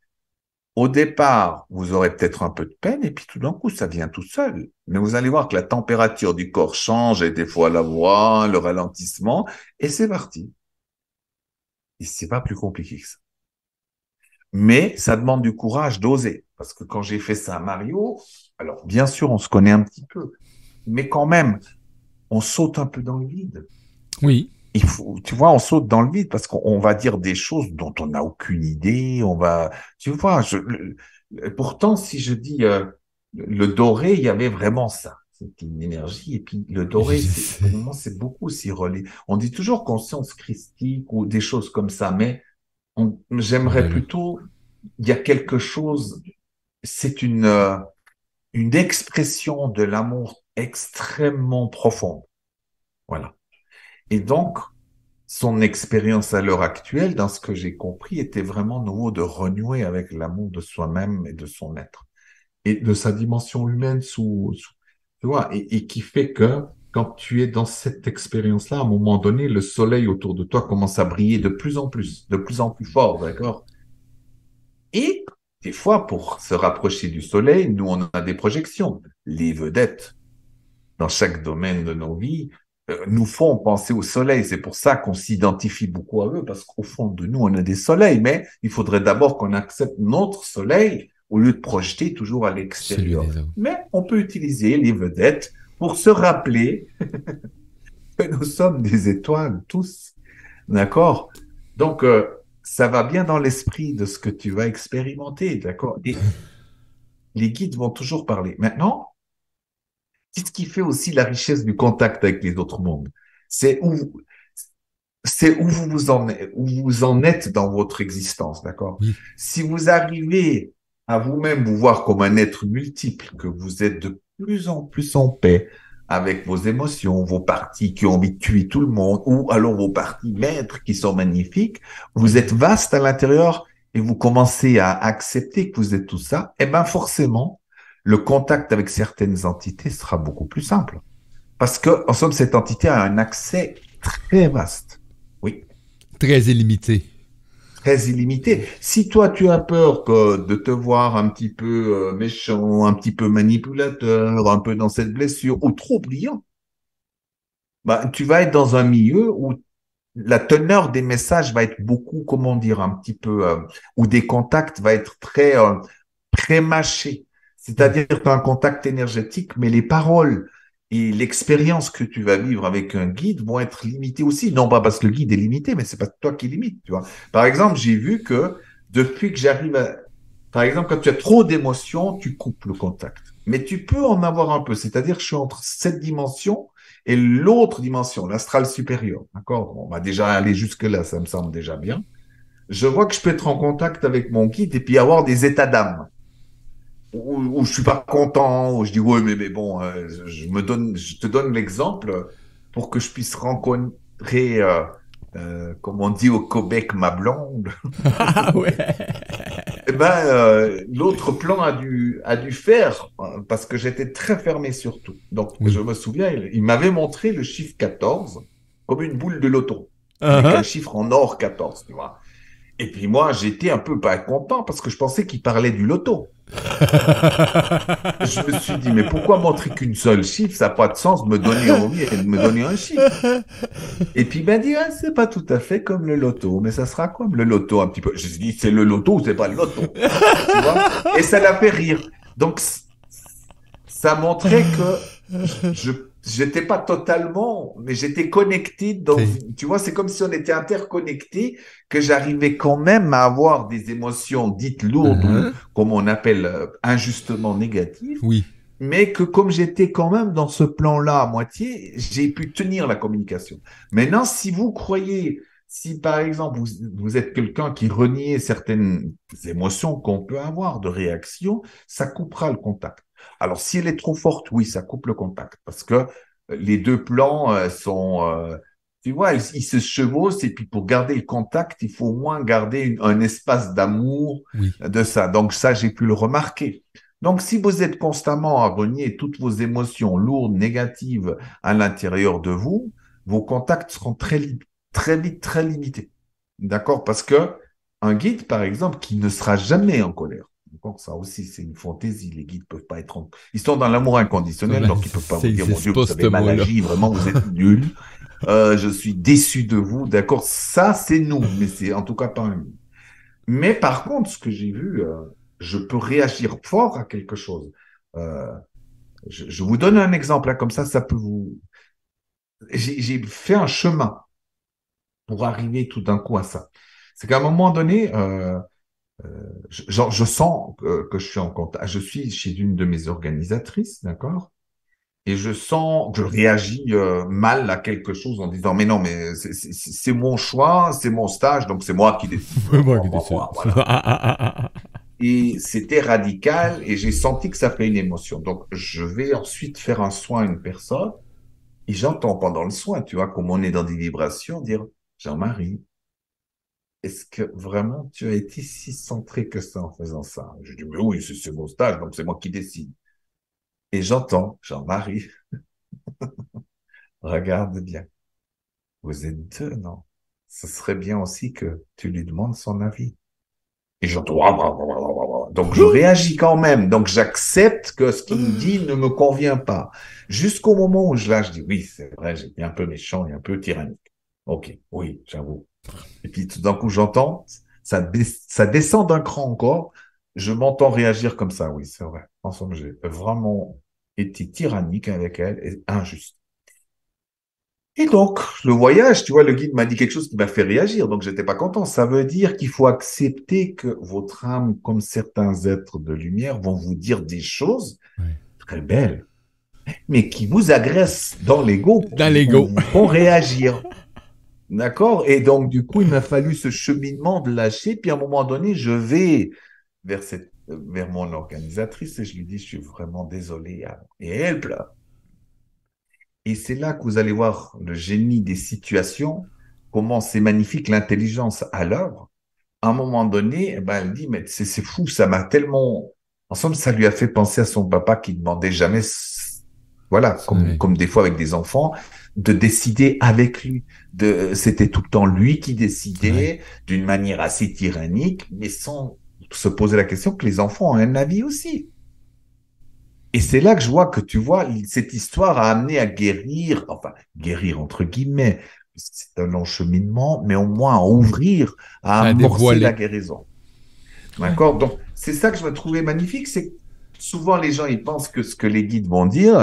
Au départ, vous aurez peut-être un peu de peine et puis tout d'un coup, ça vient tout seul. Mais vous allez voir que la température du corps change et des fois la voix, le ralentissement et c'est parti. Et c'est pas plus compliqué que ça. Mais ça demande du courage d'oser. Parce que quand j'ai fait ça à Mario, alors bien sûr, on se connaît un petit peu, mais quand même, on saute un peu dans le vide. Oui. Il faut, tu vois, on saute dans le vide parce qu'on va dire des choses dont on n'a aucune idée. On va, tu vois, pourtant, si je dis le doré, il y avait vraiment ça. C'était une énergie. Et puis le Je doré, sais. pour le moment, c'est beaucoup aussi relié. On dit toujours conscience christique ou des choses comme ça, mais j'aimerais Au-delà. plutôt, il y a quelque chose, c'est une expression de l'amour extrêmement profonde. Voilà. Et donc, son expérience à l'heure actuelle, dans ce que j'ai compris, était vraiment nouveau de renouer avec l'amour de soi-même et de son être et de sa dimension humaine tu vois, et qui fait que quand tu es dans cette expérience-là, à un moment donné, le soleil autour de toi commence à briller de plus en plus fort, d'accord? Et des fois, pour se rapprocher du soleil, nous, on a des projections. Les vedettes, dans chaque domaine de nos vies, nous font penser au soleil. C'est pour ça qu'on s'identifie beaucoup à eux, parce qu'au fond de nous, on a des soleils. Mais il faudrait d'abord qu'on accepte notre soleil au lieu de projeter toujours à Celui l'extérieur. des autres. Mais on peut utiliser les vedettes pour se rappeler que nous sommes des étoiles, tous. D'accord? Donc, ça va bien dans l'esprit de ce que tu vas expérimenter. D'accord? Et les guides vont toujours parler. Maintenant, c'est ce qui fait aussi la richesse du contact avec les autres mondes. C'est où, c'est où vous en êtes dans votre existence, d'accord? Oui. Si vous arrivez à vous-même vous voir comme un être multiple, que vous êtes de plus en plus en paix avec vos émotions, vos parties qui ont envie de tuer tout le monde, ou alors vos parties maîtres qui sont magnifiques, vous êtes vaste à l'intérieur et vous commencez à accepter que vous êtes tout ça, eh ben forcément, le contact avec certaines entités sera beaucoup plus simple. Parce que, en somme, cette entité a un accès très vaste. Oui, Très illimité. très illimité. Si toi, tu as peur de te voir un petit peu méchant, un petit peu manipulateur, un peu dans cette blessure, ou trop brillant, bah, tu vas être dans un milieu où la teneur des messages va être beaucoup, comment dire, un petit peu, où des contacts va être très mâché. Mm. C'est-à-dire que tu as un contact énergétique, mais les paroles et l'expérience que tu vas vivre avec un guide vont être limitées aussi. Non pas parce que le guide est limité, mais c'est pas toi qui limite, tu vois. Par exemple, j'ai vu que depuis que j'arrive à... Par exemple, quand tu as trop d'émotions, tu coupes le contact. Mais tu peux en avoir un peu. C'est-à-dire que je suis entre cette dimension et l'autre dimension, l'astral supérieur. D'accord? On va déjà aller jusque-là, ça me semble déjà bien. Je vois que je peux être en contact avec mon guide et puis avoir des états d'âme où je suis pas content, où je dis ouais mais bon, je te donne l'exemple pour que je puisse rencontrer, comme on dit au Québec, ma blonde. Ah ouais. Eh ben l'autre plan a dû faire parce que j'étais très fermé sur tout. Donc je Oui. me souviens, il m'avait montré le chiffre 14 comme une boule de loto avec un Uh-huh. chiffre en or 14, tu vois. Et puis moi, j'étais un peu pas content parce que je pensais qu'il parlait du loto. Je me suis dit, mais pourquoi montrer qu'une seule chiffre? Ça n'a pas de sens de me donner envie et de me donner un chiffre. Et puis, il m'a dit, ah, c'est pas tout à fait comme le loto, mais ça sera comme le loto un petit peu. Je me suis dit, c'est le loto ou c'est pas le loto? Tu vois? Et ça l'a fait rire. Donc, ça montrait que je j'étais pas totalement, mais j'étais connecté T'sais, tu vois, c'est comme si on était interconnecté, que j'arrivais quand même à avoir des émotions dites lourdes ou, uh-huh. comme on appelle, injustement négatives, Oui. mais que comme j'étais quand même dans ce plan-là à moitié, j'ai pu tenir la communication. Maintenant, si vous croyez, si par exemple vous êtes quelqu'un qui renie certaines émotions qu'on peut avoir de réaction, ça coupera le contact. Alors, si elle est trop forte, oui, ça coupe le contact parce que les deux plans tu vois, ils se chevauchent et puis pour garder le contact, il faut au moins garder un espace d'amour Oui. de ça. Donc ça, j'ai pu le remarquer. Donc, si vous êtes constamment à renier toutes vos émotions lourdes, négatives à l'intérieur de vous, vos contacts seront très vite, très limités. D'accord? Parce que un guide, par exemple, qui ne sera jamais en colère, Bon, ça aussi, c'est une fantaisie. Les guides peuvent pas être... Ils sont dans l'amour inconditionnel, Ouais, donc ils peuvent pas vous dire, mon c'est Dieu, pas vous ce avez mal mot-là. agi, vraiment, vous êtes nuls. Je suis déçu de vous. D'accord, ça, c'est nous, mais c'est en tout cas pas un nous. Mais par contre, ce que j'ai vu, je peux réagir fort à quelque chose. Euh, je vous donne un exemple, là, comme ça peut vous... J'ai fait un chemin pour arriver tout d'un coup à ça. C'est qu'à un moment donné, je sens que je suis en contact. Je suis chez une de mes organisatrices, d'accord? Et je sens que je réagis mal à quelque chose en disant, mais non, mais c'est mon choix, c'est mon stage, donc c'est moi qui décide. C'est moi qui décide. Voilà. Et c'était radical et j'ai senti que ça fait une émotion. Donc, je vais ensuite faire un soin à une personne et j'entends pendant le soin, tu vois, comme on est dans des vibrations, dire, Jean-Marie, est-ce que vraiment tu as été si centré que ça en faisant ça? Je dis, mais oui, c'est mon stage, donc c'est moi qui décide. Et j'entends, Jean-Marie, regarde bien. Vous êtes deux, non? Ce serait bien aussi que tu lui demandes son avis. Et j'entends, donc je réagis quand même. Donc j'accepte que ce qu'il me dit ne me convient pas. Jusqu'au moment où je dis, oui, c'est vrai, j'étais un peu méchant et un peu tyrannique. Ok, oui, j'avoue. Et puis tout d'un coup, j'entends, ça descend d'un cran encore. Je m'entends réagir comme ça. Oui, c'est vrai. En somme, j'ai vraiment été tyrannique avec elle et injuste. Et donc, le voyage, tu vois, le guide m'a dit quelque chose qui m'a fait réagir, donc j'étais pas content. Ça veut dire qu'il faut accepter que votre âme, comme certains êtres de lumière, vont vous dire des choses Ouais. très belles, mais qui vous agressent dans l'ego, Dans ou l'ego. vous font réagir. D'accord? Et donc, du coup, il m'a fallu ce cheminement de lâcher, puis à un moment donné, je vais vers mon organisatrice et je lui dis, je suis vraiment désolé. Et elle pleure. Et c'est là que vous allez voir le génie des situations, comment c'est magnifique l'intelligence à l'œuvre. À un moment donné, eh ben, elle dit, mais c'est fou, ça m'a tellement... En somme, ça lui a fait penser à son papa qui demandait jamais, voilà, Ouais. comme des fois avec des enfants, de décider avec lui. C'était tout le temps lui qui Ouais. décidait d'une manière assez tyrannique, mais sans se poser la question que les enfants ont un avis aussi. Et c'est là que je vois que, tu vois, cette histoire a amené à guérir, enfin, guérir entre guillemets, c'est un long cheminement, mais au moins à ouvrir, à À amorcer la dévoiler. guérison. Ouais. D'accord? Donc, c'est ça que je me trouvais magnifique, c'est que souvent les gens, ils pensent que ce que les guides vont dire,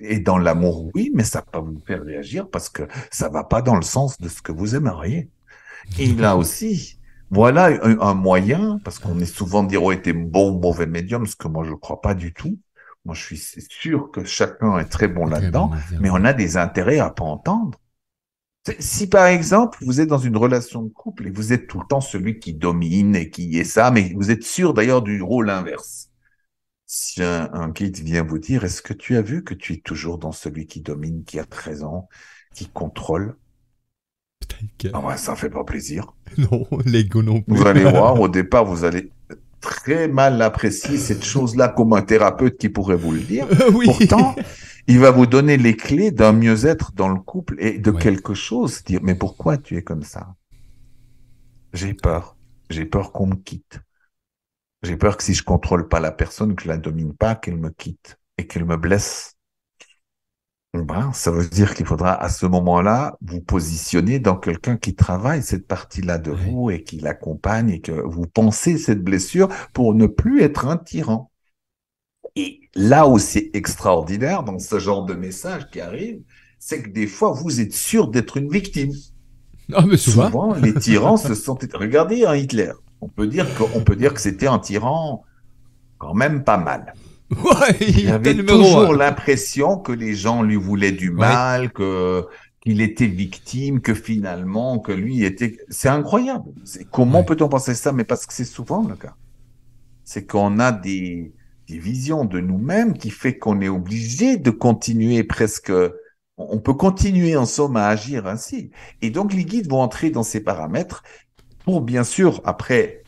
est dans l'amour, oui, mais ça va pas vous faire réagir parce que ça va pas dans le sens de ce que vous aimeriez. Et là aussi, voilà un moyen, parce qu'on est souvent dire, oh, t'es bon ou mauvais médium, ce que moi je crois pas du tout. Moi, je suis sûr que chacun est très bon Très bon là-dedans, médium, mais on ouais. a des intérêts à pas entendre. Si par exemple, vous êtes dans une relation de couple et vous êtes tout le temps celui qui domine et qui est ça, mais vous êtes sûr d'ailleurs du rôle inverse. Si un guide vient vous dire, est-ce que tu as vu que tu es toujours dans celui qui domine, qui a raison, qui contrôle? Peut-être que... Ah ouais, ça fait pas plaisir. Non, l'ego non Vous plus. allez voir, au départ, vous allez très mal apprécier cette chose-là comme un thérapeute qui pourrait vous le dire. Oui. Pourtant, il va vous donner les clés d'un mieux-être dans le couple et de Ouais. quelque chose. Dire, mais pourquoi tu es comme ça? J'ai peur. J'ai peur qu'on me quitte. J'ai peur que si je contrôle pas la personne, que je la domine pas, qu'elle me quitte et qu'elle me blesse. Ben, ça veut dire qu'il faudra à ce moment-là vous positionner dans quelqu'un qui travaille cette partie-là de Ouais. vous et qui l'accompagne et que vous pensez cette blessure pour ne plus être un tyran. Et là où c'est extraordinaire dans ce genre de message qui arrive, c'est que des fois vous êtes sûr d'être une victime. Ah, mais souvent. Souvent, les tyrans se sont... Regardez un Hitler. On peut dire que c'était un tyran quand même pas mal. Ouais, il Il était avait numéro un. toujours l'impression que les gens lui voulaient du Ouais. mal, qu'il était victime, que finalement, que lui était... C'est incroyable. Comment Ouais. peut-on penser ça? Mais parce que c'est souvent le cas. C'est qu'on a des visions de nous-mêmes qui fait qu'on est obligé de continuer presque... On peut continuer en somme à agir ainsi. Et donc, les guides vont entrer dans ces paramètres pour, bien sûr, après,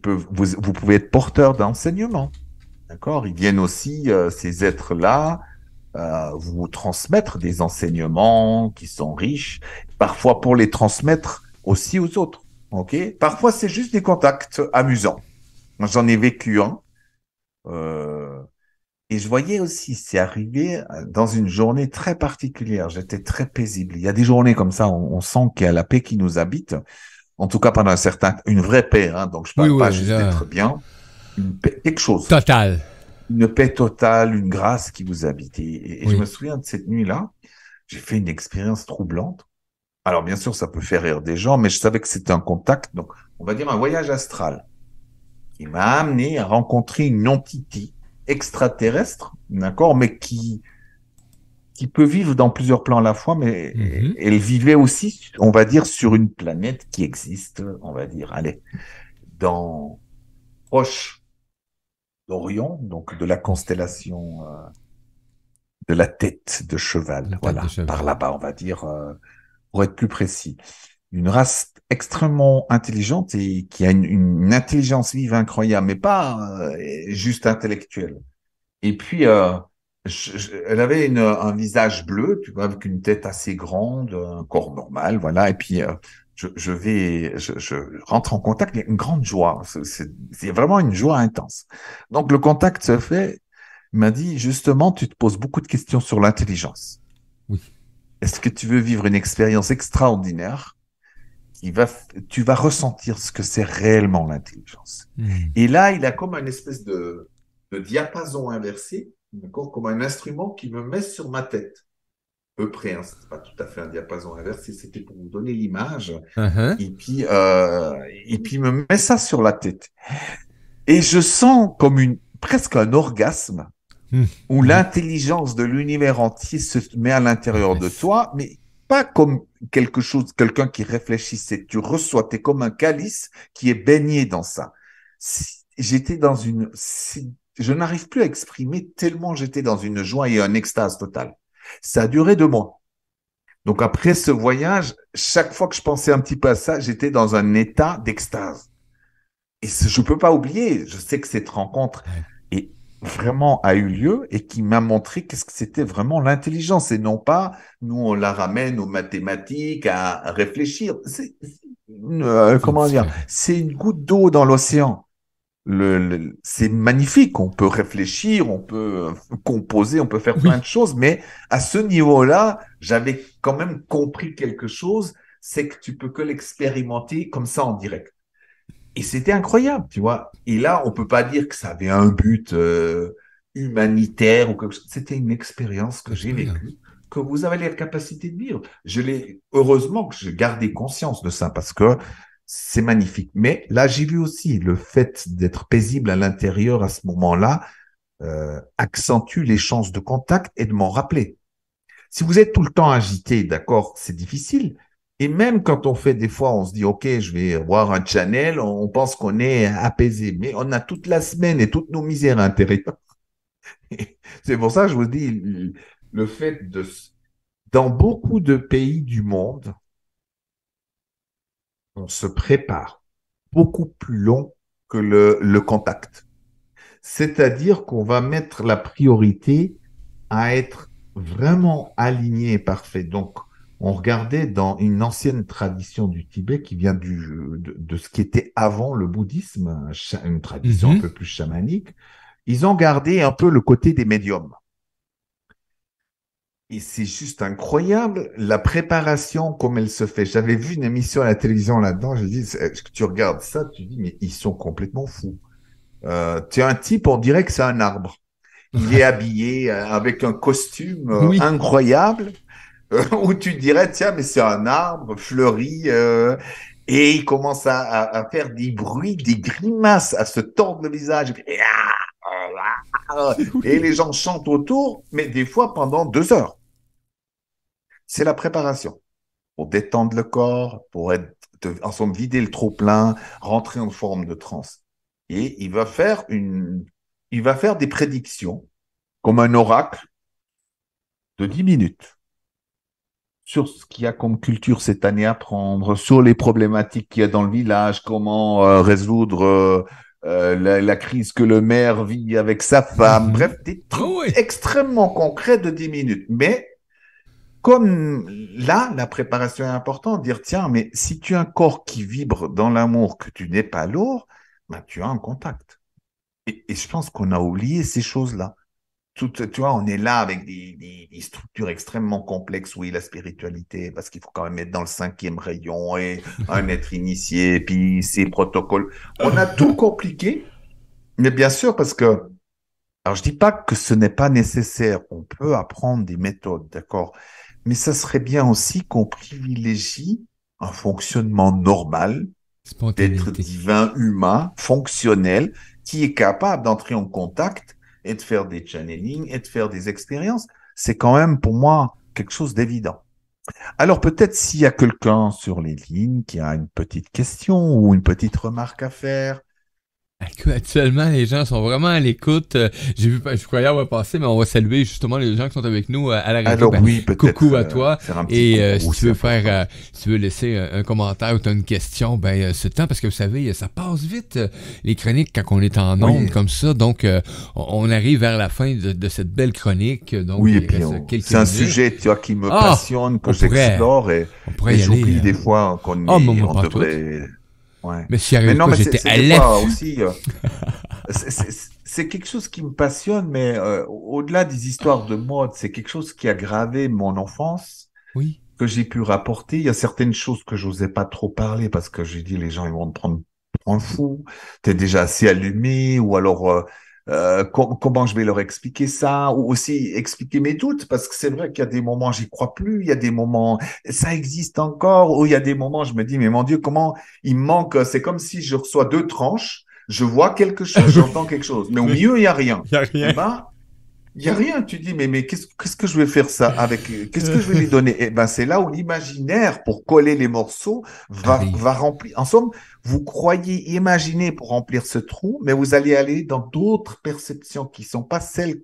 vous pouvez être porteur d'enseignement. D'accord? Ils viennent aussi, ces êtres-là, vous transmettre des enseignements qui sont riches, parfois pour les transmettre aussi aux autres. OK? Parfois, c'est juste des contacts amusants. Moi, j'en ai vécu un. Euh, et je voyais aussi, c'est arrivé dans une journée très particulière. J'étais très paisible. Il y a des journées comme ça, on sent qu'il y a la paix qui nous habite. En tout cas, pendant une vraie paix. Hein, donc, je Oui, parle pas oui, juste là, d'être bien. Une paix, quelque chose. total. Une paix totale, une grâce qui vous habite. Et je me Oui. souviens de cette nuit-là. J'ai fait une expérience troublante. Alors, bien sûr, ça peut faire rire des gens, mais je savais que c'était un contact. Donc, on va dire un voyage astral qui m'a amené à rencontrer une entité extraterrestre, d'accord, mais qui peut vivre dans plusieurs plans à la fois, mais Mhm. elle vivait aussi, on va dire, sur une planète qui existe, on va dire, allez, dans proche d'Orion, donc de la constellation de la tête de Une cheval, tête de voilà, par cheval. là-bas, on va dire, pour être plus précis. Une race extrêmement intelligente et qui a une intelligence vive incroyable, mais pas juste intellectuelle. Et puis, elle avait un visage bleu, tu vois, avec une tête assez grande, un corps normal, voilà. Et puis, je rentre en contact, il y a une grande joie. C'est vraiment une joie intense. Donc, le contact se fait. Il m'a dit, justement, tu te poses beaucoup de questions sur l'intelligence. Oui. Est-ce que tu veux vivre une expérience extraordinaire qui va, tu vas ressentir ce que c'est réellement l'intelligence. Hmm. Et là, il a comme une espèce de diapason inversé, d'accord, comme un instrument qui me met sur ma tête. Peu près, hein, c'était pas tout à fait un diapason inversé, c'était pour vous donner l'image. Uh-huh. Et puis, il me met ça sur la tête. Et je sens comme presque un orgasme Hmm. où Mhm. l'intelligence de l'univers entier se met à l'intérieur de Manifeste. toi, mais pas comme quelque chose, quelqu'un qui réfléchissait. Tu reçois, t'es comme un calice qui est baigné dans ça. J'étais dans je n'arrive plus à exprimer tellement j'étais dans une joie et un extase totale. Ça a duré 2 mois. Donc après ce voyage, chaque fois que je pensais un petit peu à ça, j'étais dans un état d'extase. Et je peux pas oublier, je sais que cette rencontre Ouais. est vraiment a eu lieu et qui m'a montré qu'est-ce que c'était vraiment l'intelligence et non pas nous on la ramène aux mathématiques à réfléchir. C'est Comment dire, différent. c'est une goutte d'eau dans l'océan. C'est magnifique, on peut réfléchir, on peut composer, on peut faire plein Oui. de choses, mais à ce niveau-là, j'avais quand même compris quelque chose, c'est que tu peux que l'expérimenter comme ça en direct. Et c'était incroyable, tu vois. Et là, on peut pas dire que ça avait un but humanitaire ou quelque chose. C'était une expérience que j'ai L'expérience. vécue, que vous avez la capacité de vivre. Heureusement que j'ai gardé conscience de ça parce que c'est magnifique. Mais là, j'ai vu aussi le fait d'être paisible à l'intérieur à ce moment-là accentue les chances de contact et de m'en rappeler. Si vous êtes tout le temps agité, d'accord, c'est difficile. Et même quand on fait des fois, on se dit, OK, je vais voir un channel, on pense qu'on est apaisé, mais on a toute la semaine et toutes nos misères intérieures. C'est pour ça que je vous dis, le fait dans beaucoup de pays du monde, on se prépare beaucoup plus long que le contact. C'est-à-dire qu'on va mettre la priorité à être vraiment aligné et parfait. Donc, on regardait dans une ancienne tradition du Tibet qui vient de ce qui était avant le bouddhisme, une tradition un Mhm. peu plus chamanique. Ils ont gardé un peu le côté des médiums. Et c'est juste incroyable la préparation comme elle se fait. J'avais vu une émission à la télévision là-dedans. Je dis, tu regardes ça, tu dis, mais ils sont complètement fous. Tu as un type, on dirait que c'est un arbre. Il est habillé avec un costume Oui. incroyable où tu dirais, tiens, mais c'est un arbre fleuri. Et il commence à faire des bruits, des grimaces, à se tordre le visage. Et Oui. les gens chantent autour, mais des fois pendant 2 heures. C'est la préparation pour détendre le corps, pour en somme, vider le trop-plein, rentrer en forme de transe. Et il va faire des prédictions comme un oracle de 10 minutes sur ce qu'il y a comme culture cette année à prendre, sur les problématiques qu'il y a dans le village, comment résoudre la crise que le maire vit avec sa femme, Mhm. bref, des trucs Oh oui. extrêmement concrets de 10 minutes. Mais comme là, la préparation est importante, dire, tiens, mais si tu as un corps qui vibre dans l'amour, que tu n'es pas lourd, ben, tu as un contact. Et je pense qu'on a oublié ces choses-là. Tu vois, on est là avec des structures extrêmement complexes. Oui, la spiritualité, parce qu'il faut quand même être dans le 5e rayon et un être initié, et puis ces protocoles. On a tout compliqué, mais bien sûr, parce que, alors je dis pas que ce n'est pas nécessaire. On peut apprendre des méthodes, d'accord? Mais ça serait bien aussi qu'on privilégie un fonctionnement normal, d'être Spontanéité. divin, humain, fonctionnel, qui est capable d'entrer en contact et de faire des channelings et de faire des expériences. C'est quand même pour moi quelque chose d'évident. Alors peut-être s'il y a quelqu'un sur les lignes qui a une petite question ou une petite remarque à faire. Actuellement, les gens sont vraiment à l'écoute. Je croyais avoir passé, mais on va saluer justement les gens qui sont avec nous à la radio. Alors Ben, oui, peut-être coucou à toi. faire un petit Et coucou, si tu c'est veux faire, important. si tu veux laisser un commentaire ou tu as une question, ben c'est le temps parce que vous savez, ça passe vite les chroniques quand on est en ondes Oui, comme ça. Donc, on arrive vers la fin de cette belle chronique. Donc, oui, et il puis reste quelques c'est un minutes. sujet, tu vois, qui me Ah, passionne, que on pourrait, j'explore on pourrait et y aller. j'oublie des fois qu'on Ah, est, moi on pas tout. devrait. Ouais. Mais s'il Mais arrive non, quoi, mais j'étais c'est à des fois l'affût. aussi. C'est quelque chose qui me passionne, mais au-delà des histoires de mode, c'est quelque chose qui a gravé mon enfance, Oui. que j'ai pu rapporter. Il y a certaines choses que j'osais pas trop parler parce que j'ai dit les gens ils vont te prendre pour un fou. T'es déjà assez allumé, ou alors comment je vais leur expliquer ça, ou aussi expliquer mes doutes, parce que c'est vrai qu'il y a des moments j'y crois plus, il y a des moments ça existe encore, ou il y a des moments je me dis mais mon Dieu comment il me manque. C'est comme si je reçois deux tranches. Je vois quelque chose, j'entends quelque chose, mais au Oui. milieu, il n'y a rien. Y a Eh rien. ben, il n'y a rien. Tu dis, mais qu'est-ce que je vais faire ça avec, qu'est-ce que je vais lui donner? Eh ben, c'est là où l'imaginaire, pour coller les morceaux, va Arrive. remplir. En somme, vous croyez imaginer pour remplir ce trou, mais vous allez aller dans d'autres perceptions qui sont pas celles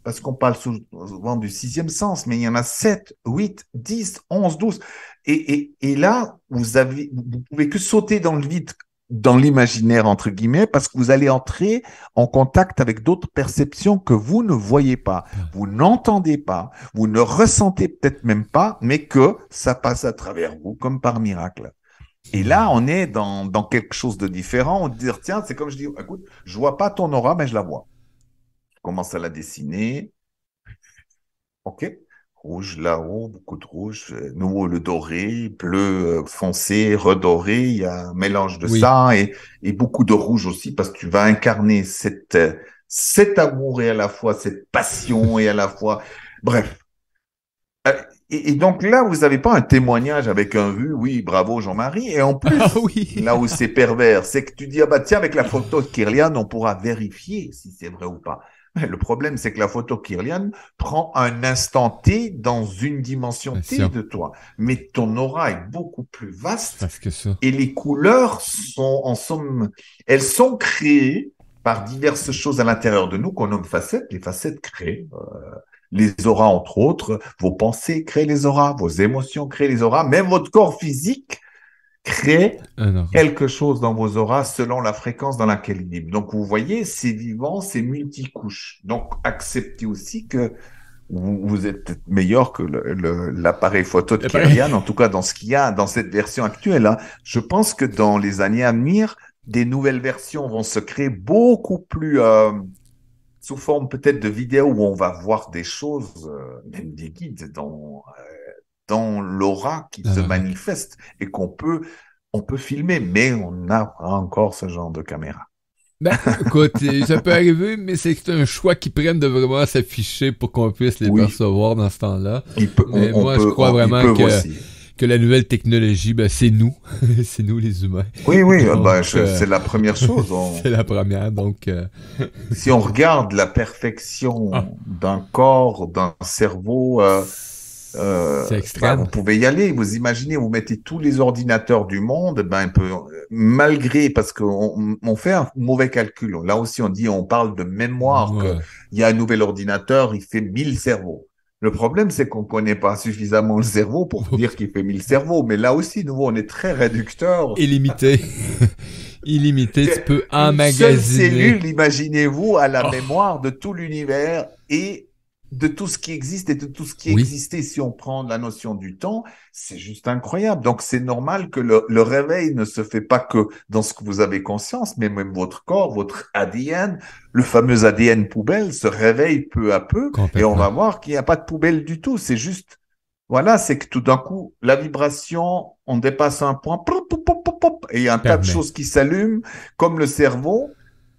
parce qu'on parle souvent du 6e sens, mais il y en a 7, 8, 10, 11, 12. Et là, vous pouvez que sauter dans le vide, dans l'imaginaire, entre guillemets, parce que vous allez entrer en contact avec d'autres perceptions que vous ne voyez pas, vous n'entendez pas, vous ne ressentez peut-être même pas, mais que ça passe à travers vous comme par miracle. Et là, on est dans quelque chose de différent. On dit, tiens, c'est comme je dis, écoute, je vois pas ton aura, mais je la vois. Je commence à la dessiner. OK. Rouge là-haut, beaucoup de rouge. Nouveau, le doré, bleu foncé, redoré. Il y a un mélange de Oui. ça et beaucoup de rouge aussi parce que tu vas incarner cet amour et à la fois cette passion et à la fois. Bref. Euh, et donc là, vous n'avez pas un témoignage avec un vu, oui, bravo Jean-Marie. Et en Ah plus, oui. là où c'est pervers, c'est que tu dis, ah bah tiens, avec la photo de Kirlian, on pourra vérifier si c'est vrai ou pas. Mais le problème, c'est que la photo Kirlian prend un instant T dans une dimension T Attention. de toi. Mais ton aura est beaucoup plus C'est vaste parce que ça. et les couleurs sont, en somme, elles sont créées par diverses choses à l'intérieur de nous qu'on nomme facettes. Les facettes créent les auras, entre autres, vos pensées créent les auras, vos émotions créent les auras, même votre corps physique crée Un aura. quelque chose dans vos auras selon la fréquence dans laquelle il vibre. Donc, vous voyez, c'est vivant, c'est multicouche. Donc, acceptez aussi que vous êtes meilleur que l'appareil photo de Pareil. Kirlian, en tout cas dans ce qu'il y a dans cette version actuelle, hein. Je pense que dans les années à venir, des nouvelles versions vont se créer beaucoup plus sous forme peut-être de vidéos où on va voir des choses, même des guides dans l'aura qui Non, se non, non. manifeste et on peut filmer, mais on n'a pas encore ce genre de caméra. Ben, écoute, ça peut arriver, mais c'est un choix qu'ils prennent de vraiment s'afficher pour qu'on puisse les Oui, percevoir dans ce temps-là. Mais moi, je crois ils vraiment peuvent aussi. que la nouvelle technologie, ben, c'est nous. C'est nous, les humains. Oui, oui, Donc, c'est la première chose. c'est la première. Donc, Si on regarde la ah, perfection d'un corps, d'un cerveau, c'est bah, vous extrême. pouvez y aller. Vous imaginez, vous mettez tous les ordinateurs du monde, ben, malgré, parce qu'on fait un mauvais calcul. Là aussi, on parle de mémoire, que Ouais. il y a un nouvel ordinateur, il fait 1000 cerveaux. Le problème, c'est qu'on connaît pas suffisamment le cerveau pour dire qu'il fait 1000 cerveaux. Mais là aussi, nous, on est très réducteur. Illimité. Illimité, tu peux Une seule emmagasiner. cellule, imaginez-vous, a la Oh, mémoire de tout l'univers et de tout ce qui existe et de tout ce qui Oui, existait. Si on prend la notion du temps, c'est juste incroyable. Donc, c'est normal que le réveil ne se fait pas que dans ce que vous avez conscience, mais même votre corps, votre ADN, le fameux ADN poubelle, se réveille peu à peu et on complètement. va voir qu'il n'y a pas de poubelle du tout. C'est juste, voilà, c'est que tout d'un coup, la vibration, on dépasse un point, pop, pop, pop, pop, pop, et il y a un tas de Permet. choses qui s'allument, comme le cerveau.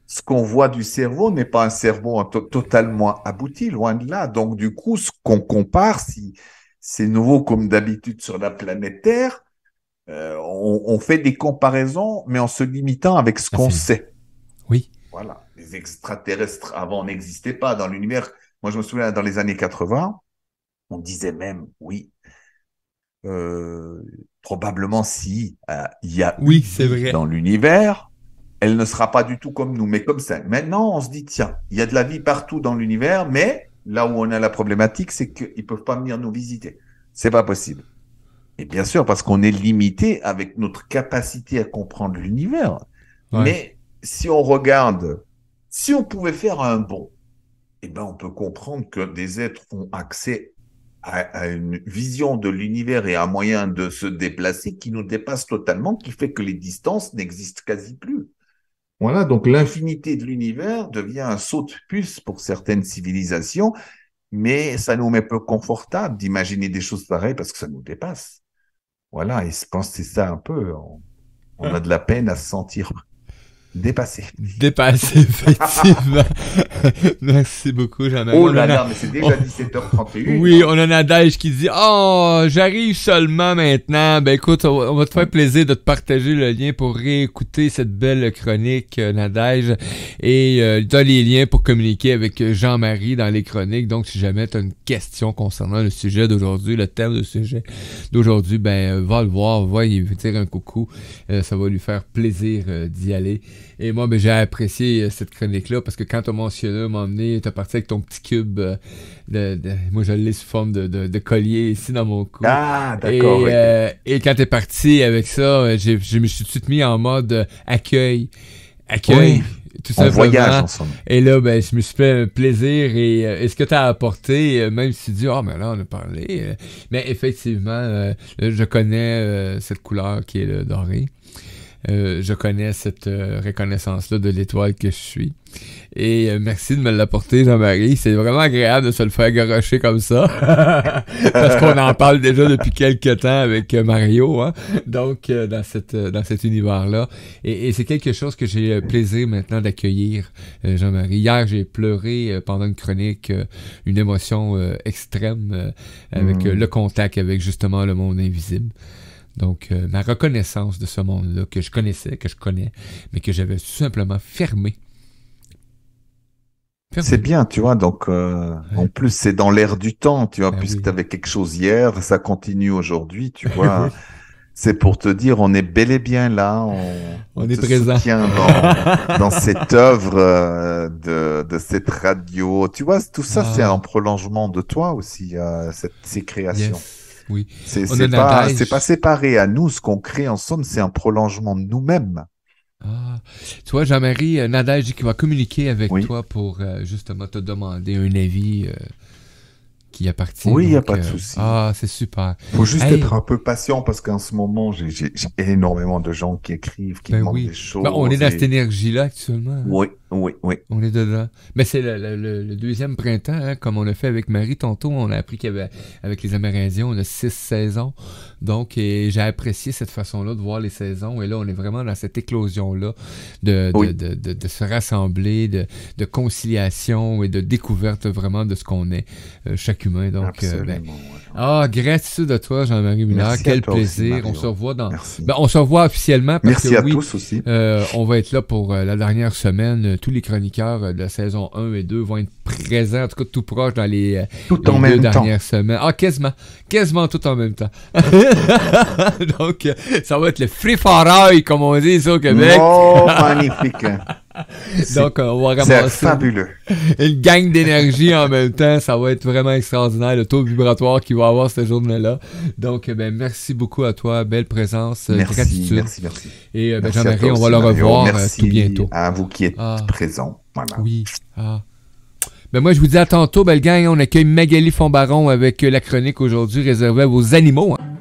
Ce qu'on voit du cerveau n'est pas un cerveau totalement abouti, loin de là. Donc, du coup, ce qu'on compare, si c'est nouveau comme d'habitude sur la planète Terre, on fait des comparaisons, mais en se limitant avec ce qu'on Facile. sait. Oui. Voilà. Les extraterrestres avant n'existaient pas dans l'univers. Moi, je me souviens, dans les années 80, on disait même, oui, euh, probablement si il y a Oui, une c'est vie vrai. dans l'univers, elle ne sera pas du tout comme nous, mais comme ça. Maintenant, on se dit, tiens, il y a de la vie partout dans l'univers, mais là où on a la problématique, c'est qu'ils ne peuvent pas venir nous visiter. C'est pas possible. Et bien sûr, parce qu'on est limité avec notre capacité à comprendre l'univers. Ouais. Mais si on regarde, si on pouvait faire un bond, eh ben, on peut comprendre que des êtres ont accès à une vision de l'univers et à un moyen de se déplacer qui nous dépasse totalement, qui fait que les distances n'existent quasi plus. Voilà, donc l'infinité de l'univers devient un saut de puce pour certaines civilisations, mais ça nous met peu confortable d'imaginer des choses pareilles parce que ça nous dépasse. Voilà, et je pense que c'est ça un peu. On a de la peine à se sentir dépassé. Dépassé, effectivement. Merci beaucoup, Jean-Marie. Oh On là en a... là, mais c'est oh, déjà 17h31, oui, hein. on en a Daesh qui dit Oh, j'arrive seulement maintenant. Ben écoute, on va te faire plaisir de te partager le lien pour réécouter cette belle chronique, Nadège. Et t'as les liens pour communiquer avec Jean-Marie dans les chroniques. Donc, si jamais t'as une question concernant le sujet d'aujourd'hui, le thème du sujet d'aujourd'hui, ben va le voir, va lui dire un coucou. Ça va lui faire plaisir d'y aller. Et moi, ben j'ai apprécié cette chronique-là parce que quand t'as mentionné, à un moment donné, t'as parti avec ton petit cube moi je l'ai sous forme de collier ici dans mon cou. Ah, d'accord, oui. Et quand t'es parti avec ça, je me suis tout de suite mis en mode accueil. Oui, Accueil, tout on voyage simplement. ensemble. Et là, ben, je me suis fait un plaisir et ce que t'as apporté, même si tu dis, ah, mais là, on a parlé. Mais effectivement, je connais cette couleur qui est le doré. Je connais cette reconnaissance-là de l'étoile que je suis. Et merci de me l'apporter, Jean-Marie. C'est vraiment agréable de se le faire garocher comme ça. Parce qu'on en parle déjà depuis quelques temps avec Mario, hein. Donc, dans cet univers-là. Et c'est quelque chose que j'ai plaisir maintenant d'accueillir, Jean-Marie. Hier, j'ai pleuré pendant une chronique, une émotion extrême avec le contact avec justement le monde invisible. Donc, ma reconnaissance de ce monde-là, que je connaissais, que je connais, mais que j'avais tout simplement fermé. C'est Fermé. bien, tu vois. Donc, en Ouais. plus, c'est dans l'air du temps, tu vois, Ben puisque tu oui. avais quelque chose hier, ça continue aujourd'hui, tu vois. Oui. C'est pour te dire, on est bel et bien là, on On est te présent. soutient dans cette œuvre de cette radio. Tu vois, tout ça, c'est un Ah, prolongement de toi aussi, ces créations. yes. Oui. C'est On a c'est pas c'est pas Nadège. séparé à nous. Ce qu'on crée en somme, c'est un prolongement de nous-mêmes. Ah. Tu vois, Jean-Marie, Nadège dit qu'il va communiquer avec Oui, toi pour justement te demander un avis qui appartient. oui, il n'y a Donc, pas de souci. ah, c'est super. Faut juste être Hey, un peu patient parce qu'en ce moment, j'ai énormément de gens qui écrivent, qui ben demandent oui. des Ben, on est choses dans cette et énergie-là actuellement, hein. oui, oui, oui. On est dedans. Mais c'est le deuxième printemps, hein, comme on a fait avec Marie tantôt. On a appris qu'il y avait, avec les Amérindiens, on a 6 saisons. Donc, et j'ai apprécié cette façon-là de voir les saisons. Et là, on est vraiment dans cette éclosion-là Oui, de se rassembler, de conciliation et de découverte vraiment de ce qu'on est, chaque humain. Donc, ben, absolument. Ouais. gratitude à toi, Jean-Marie Miller. Merci à Quel toi aussi, plaisir. On se Mario. revoit Merci. on se revoit officiellement parce que Merci à oui, tous aussi. on va être là pour la dernière semaine. Tous les chroniqueurs de la saison 1 et 2 vont être présents, en tout cas tout proche dans Tout en les deux même temps. dernières semaines. Ah, quasiment tout en même temps. Donc, ça va être le free for all, comme on dit ici au Québec. Oh, magnifique. Donc, on va C'est ramasser fabuleux. une gang d'énergie en même temps. Ça va être vraiment extraordinaire, le taux vibratoire qu'il va avoir cette journée-là. Donc, ben, merci beaucoup à toi. Belle présence. Merci, Gratitude. merci, merci. Et ben, Merci à Jean-Marie, toi on va aussi, le Mario. revoir tout Merci bientôt. à vous qui êtes Ah, présents. Voilà. oui. Ah. Ben moi, je vous dis à tantôt, belle gang. On accueille Magali Fonbaron avec la chronique aujourd'hui réservée aux animaux. Hein.